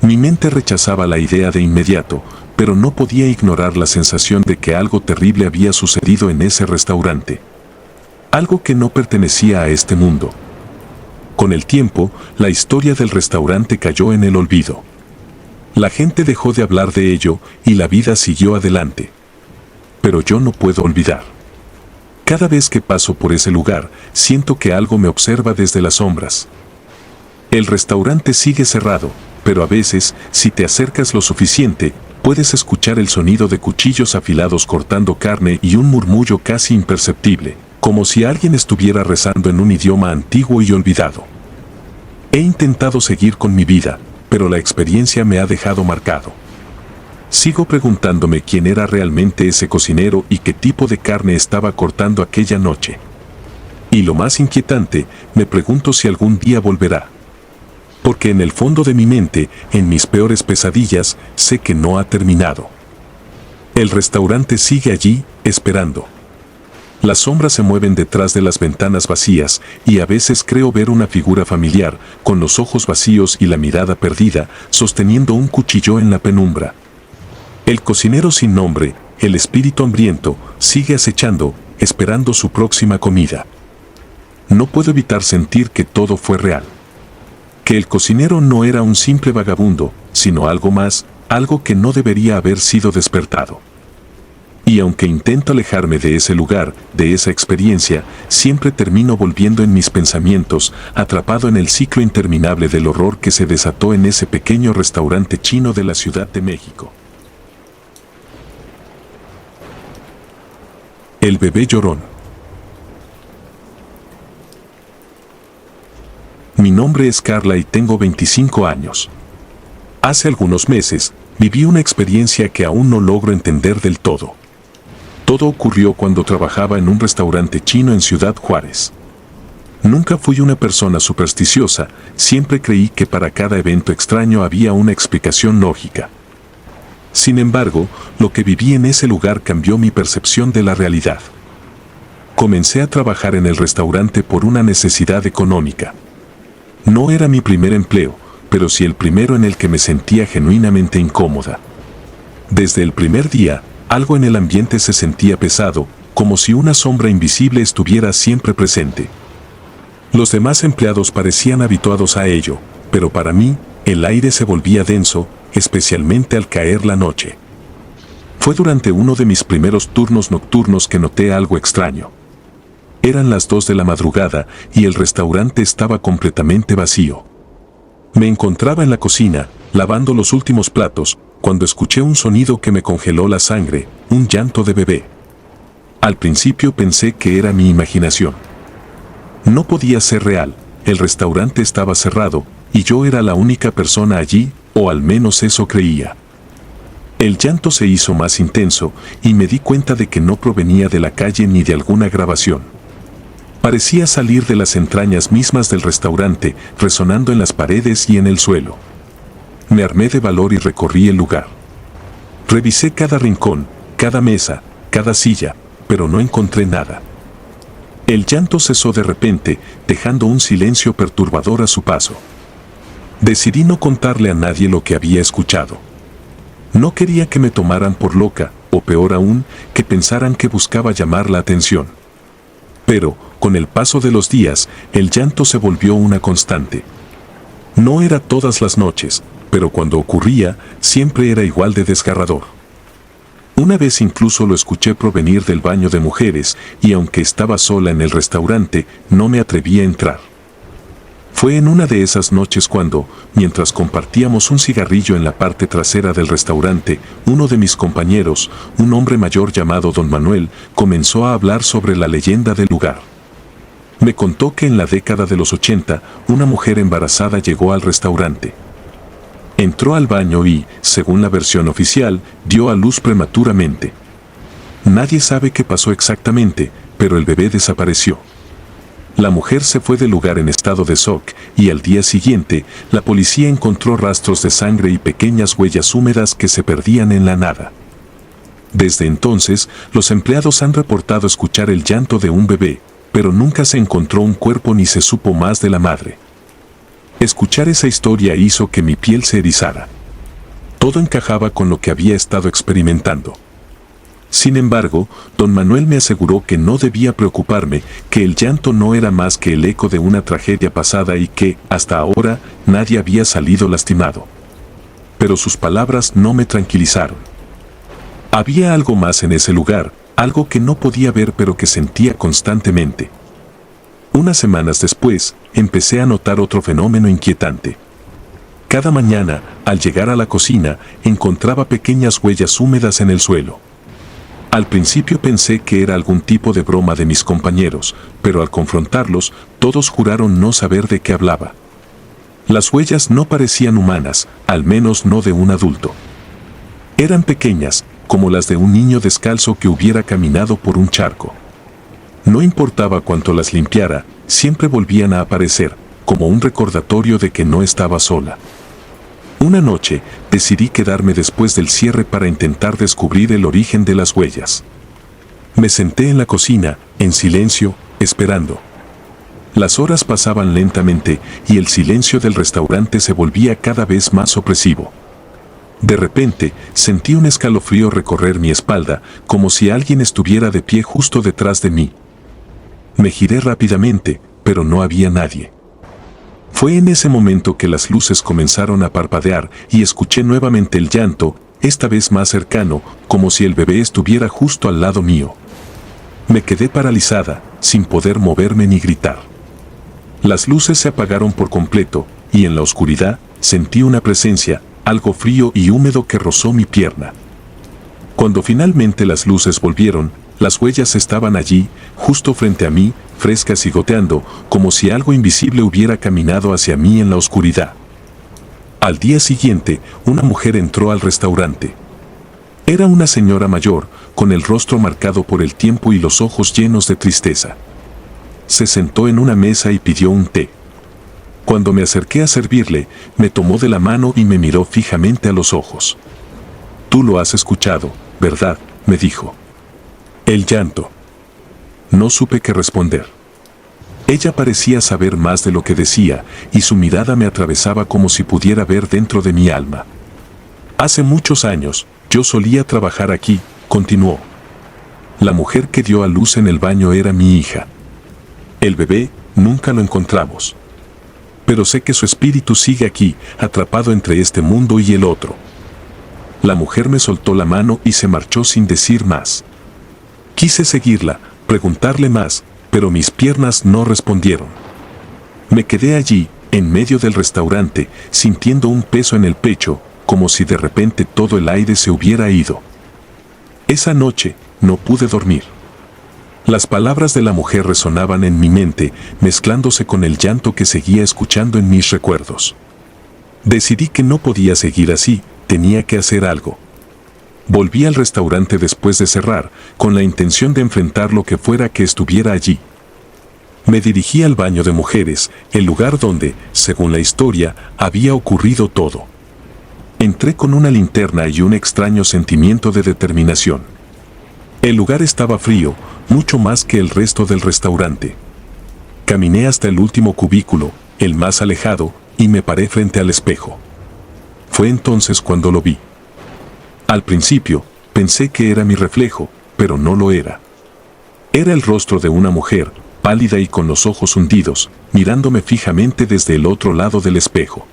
Mi mente rechazaba la idea de inmediato, pero no podía ignorar la sensación de que algo terrible había sucedido en ese restaurante. Algo que no pertenecía a este mundo. Con el tiempo, la historia del restaurante cayó en el olvido. La gente dejó de hablar de ello y la vida siguió adelante. Pero yo no puedo olvidar. Cada vez que paso por ese lugar, siento que algo me observa desde las sombras. El restaurante sigue cerrado, pero a veces, si te acercas lo suficiente, puedes escuchar el sonido de cuchillos afilados cortando carne y un murmullo casi imperceptible, como si alguien estuviera rezando en un idioma antiguo y olvidado. He intentado seguir con mi vida, pero la experiencia me ha dejado marcado. Sigo preguntándome quién era realmente ese cocinero y qué tipo de carne estaba cortando aquella noche. Y lo más inquietante, me pregunto si algún día volverá. Porque en el fondo de mi mente, en mis peores pesadillas, sé que no ha terminado. El restaurante sigue allí, esperando. Las sombras se mueven detrás de las ventanas vacías y a veces creo ver una figura familiar, con los ojos vacíos y la mirada perdida, sosteniendo un cuchillo en la penumbra. El cocinero sin nombre, el espíritu hambriento, sigue acechando, esperando su próxima comida. No puedo evitar sentir que todo fue real. Que el cocinero no era un simple vagabundo, sino algo más, algo que no debería haber sido despertado. Y aunque intento alejarme de ese lugar, de esa experiencia, siempre termino volviendo en mis pensamientos, atrapado en el ciclo interminable del horror que se desató en ese pequeño restaurante chino de la Ciudad de México. El bebé llorón. Mi nombre es Carla y tengo 25 años. Hace algunos meses, viví una experiencia que aún no logro entender del todo. Todo ocurrió cuando trabajaba en un restaurante chino en Ciudad Juárez. Nunca fui una persona supersticiosa, siempre creí que para cada evento extraño había una explicación lógica. Sin embargo, lo que viví en ese lugar cambió mi percepción de la realidad. Comencé a trabajar en el restaurante por una necesidad económica. No era mi primer empleo, pero sí el primero en el que me sentía genuinamente incómoda. Desde el primer día, algo en el ambiente se sentía pesado, como si una sombra invisible estuviera siempre presente. Los demás empleados parecían habituados a ello, pero para mí, el aire se volvía denso, especialmente al caer la noche. Fue durante uno de mis primeros turnos nocturnos que noté algo extraño. Eran las 2 de la madrugada y el restaurante estaba completamente vacío. Me encontraba en la cocina, lavando los últimos platos, cuando escuché un sonido que me congeló la sangre, un llanto de bebé. Al principio pensé que era mi imaginación. No podía ser real, el restaurante estaba cerrado, y yo era la única persona allí, o al menos eso creía. El llanto se hizo más intenso, y me di cuenta de que no provenía de la calle ni de alguna grabación. Parecía salir de las entrañas mismas del restaurante, resonando en las paredes y en el suelo. Me armé de valor y recorrí el lugar. Revisé cada rincón, cada mesa, cada silla, pero no encontré nada. El llanto cesó de repente, dejando un silencio perturbador a su paso. Decidí no contarle a nadie lo que había escuchado. No quería que me tomaran por loca, o peor aún, que pensaran que buscaba llamar la atención. Pero, con el paso de los días, el llanto se volvió una constante. No era todas las noches, pero cuando ocurría, siempre era igual de desgarrador. Una vez incluso lo escuché provenir del baño de mujeres, y aunque estaba sola en el restaurante, no me atreví a entrar. Fue en una de esas noches cuando, mientras compartíamos un cigarrillo en la parte trasera del restaurante, uno de mis compañeros, un hombre mayor llamado Don Manuel, comenzó a hablar sobre la leyenda del lugar. Me contó que en la década de los 80, una mujer embarazada llegó al restaurante. Entró al baño y, según la versión oficial, dio a luz prematuramente. Nadie sabe qué pasó exactamente, pero el bebé desapareció. La mujer se fue del lugar en estado de shock y al día siguiente, la policía encontró rastros de sangre y pequeñas huellas húmedas que se perdían en la nada. Desde entonces, los empleados han reportado escuchar el llanto de un bebé, pero nunca se encontró un cuerpo ni se supo más de la madre. Escuchar esa historia hizo que mi piel se erizara. Todo encajaba con lo que había estado experimentando. Sin embargo, don Manuel me aseguró que no debía preocuparme, que el llanto no era más que el eco de una tragedia pasada y que, hasta ahora, nadie había salido lastimado. Pero sus palabras no me tranquilizaron. Había algo más en ese lugar, algo que no podía ver pero que sentía constantemente. Unas semanas después, empecé a notar otro fenómeno inquietante. Cada mañana, al llegar a la cocina, encontraba pequeñas huellas húmedas en el suelo. Al principio pensé que era algún tipo de broma de mis compañeros, pero al confrontarlos, todos juraron no saber de qué hablaba. Las huellas no parecían humanas, al menos no de un adulto. Eran pequeñas, como las de un niño descalzo que hubiera caminado por un charco. No importaba cuánto las limpiara, siempre volvían a aparecer, como un recordatorio de que no estaba sola. Una noche, decidí quedarme después del cierre para intentar descubrir el origen de las huellas. Me senté en la cocina, en silencio, esperando. Las horas pasaban lentamente y el silencio del restaurante se volvía cada vez más opresivo. De repente, sentí un escalofrío recorrer mi espalda, como si alguien estuviera de pie justo detrás de mí. Me giré rápidamente, pero no había nadie. Fue en ese momento que las luces comenzaron a parpadear y escuché nuevamente el llanto, esta vez más cercano, como si el bebé estuviera justo al lado mío. Me quedé paralizada, sin poder moverme ni gritar. Las luces se apagaron por completo, y en la oscuridad, sentí una presencia, algo frío y húmedo que rozó mi pierna. Cuando finalmente las luces volvieron, las huellas estaban allí, justo frente a mí, frescas y goteando, como si algo invisible hubiera caminado hacia mí en la oscuridad. Al día siguiente, una mujer entró al restaurante. Era una señora mayor, con el rostro marcado por el tiempo y los ojos llenos de tristeza. Se sentó en una mesa y pidió un té. Cuando me acerqué a servirle, me tomó de la mano y me miró fijamente a los ojos. «Tú lo has escuchado, ¿verdad?», me dijo. «El llanto». No supe qué responder. Ella parecía saber más de lo que decía, y su mirada me atravesaba como si pudiera ver dentro de mi alma. «Hace muchos años, yo solía trabajar aquí», continuó. «La mujer que dio a luz en el baño era mi hija. El bebé, nunca lo encontramos. Pero sé que su espíritu sigue aquí, atrapado entre este mundo y el otro». La mujer me soltó la mano y se marchó sin decir más. Quise seguirla, preguntarle más, pero mis piernas no respondieron. Me quedé allí, en medio del restaurante, sintiendo un peso en el pecho, como si de repente todo el aire se hubiera ido. Esa noche, no pude dormir. Las palabras de la mujer resonaban en mi mente, mezclándose con el llanto que seguía escuchando en mis recuerdos. Decidí que no podía seguir así, tenía que hacer algo. Volví al restaurante después de cerrar, con la intención de enfrentar lo que fuera que estuviera allí. Me dirigí al baño de mujeres, el lugar donde, según la historia, había ocurrido todo. Entré con una linterna y un extraño sentimiento de determinación. El lugar estaba frío, mucho más que el resto del restaurante. Caminé hasta el último cubículo, el más alejado, y me paré frente al espejo. Fue entonces cuando lo vi. Al principio, pensé que era mi reflejo, pero no lo era. Era el rostro de una mujer, pálida y con los ojos hundidos, mirándome fijamente desde el otro lado del espejo.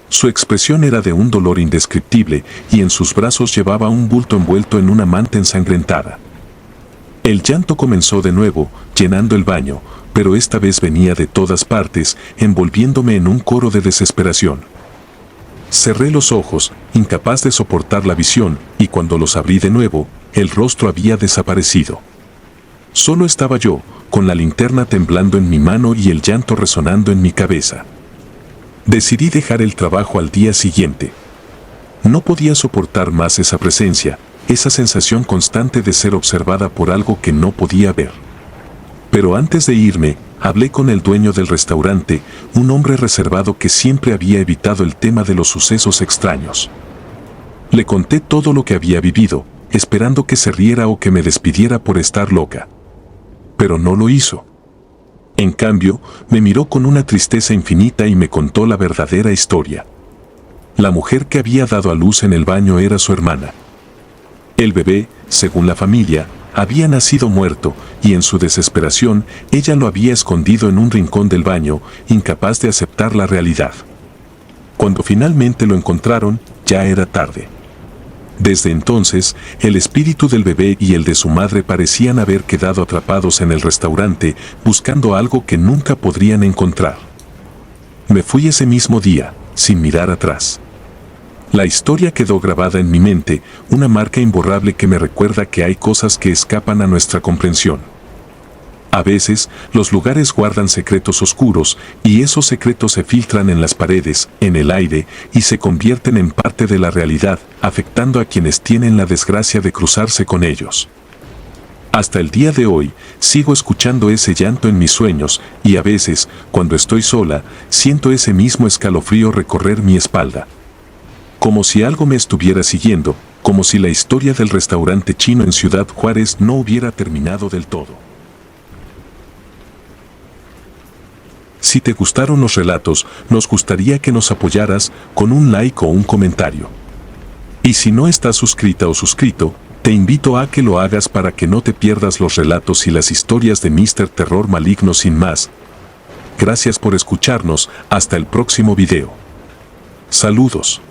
Su expresión era de un dolor indescriptible y en sus brazos llevaba un bulto envuelto en una manta ensangrentada. El llanto comenzó de nuevo, llenando el baño, pero esta vez venía de todas partes, envolviéndome en un coro de desesperación. Cerré los ojos, incapaz de soportar la visión, y cuando los abrí de nuevo, el rostro había desaparecido. Solo estaba yo, con la linterna temblando en mi mano y el llanto resonando en mi cabeza. Decidí dejar el trabajo al día siguiente. No podía soportar más esa presencia, esa sensación constante de ser observada por algo que no podía ver. Pero antes de irme, hablé con el dueño del restaurante, un hombre reservado que siempre había evitado el tema de los sucesos extraños. Le conté todo lo que había vivido, esperando que se riera o que me despidiera por estar loca. Pero no lo hizo. En cambio, me miró con una tristeza infinita y me contó la verdadera historia. La mujer que había dado a luz en el baño era su hermana. El bebé, según la familia, había nacido muerto, y en su desesperación, ella lo había escondido en un rincón del baño, incapaz de aceptar la realidad. Cuando finalmente lo encontraron, ya era tarde. Desde entonces, el espíritu del bebé y el de su madre parecían haber quedado atrapados en el restaurante, buscando algo que nunca podrían encontrar. Me fui ese mismo día, sin mirar atrás. La historia quedó grabada en mi mente, una marca imborrable que me recuerda que hay cosas que escapan a nuestra comprensión. A veces, los lugares guardan secretos oscuros, y esos secretos se filtran en las paredes, en el aire, y se convierten en parte de la realidad, afectando a quienes tienen la desgracia de cruzarse con ellos. Hasta el día de hoy, sigo escuchando ese llanto en mis sueños, y a veces, cuando estoy sola, siento ese mismo escalofrío recorrer mi espalda. Como si algo me estuviera siguiendo, como si la historia del restaurante chino en Ciudad Juárez no hubiera terminado del todo. Si te gustaron los relatos, nos gustaría que nos apoyaras con un like o un comentario. Y si no estás suscrita o suscrito, te invito a que lo hagas para que no te pierdas los relatos y las historias de Mr. Terror Maligno sin más. Gracias por escucharnos, hasta el próximo video. Saludos.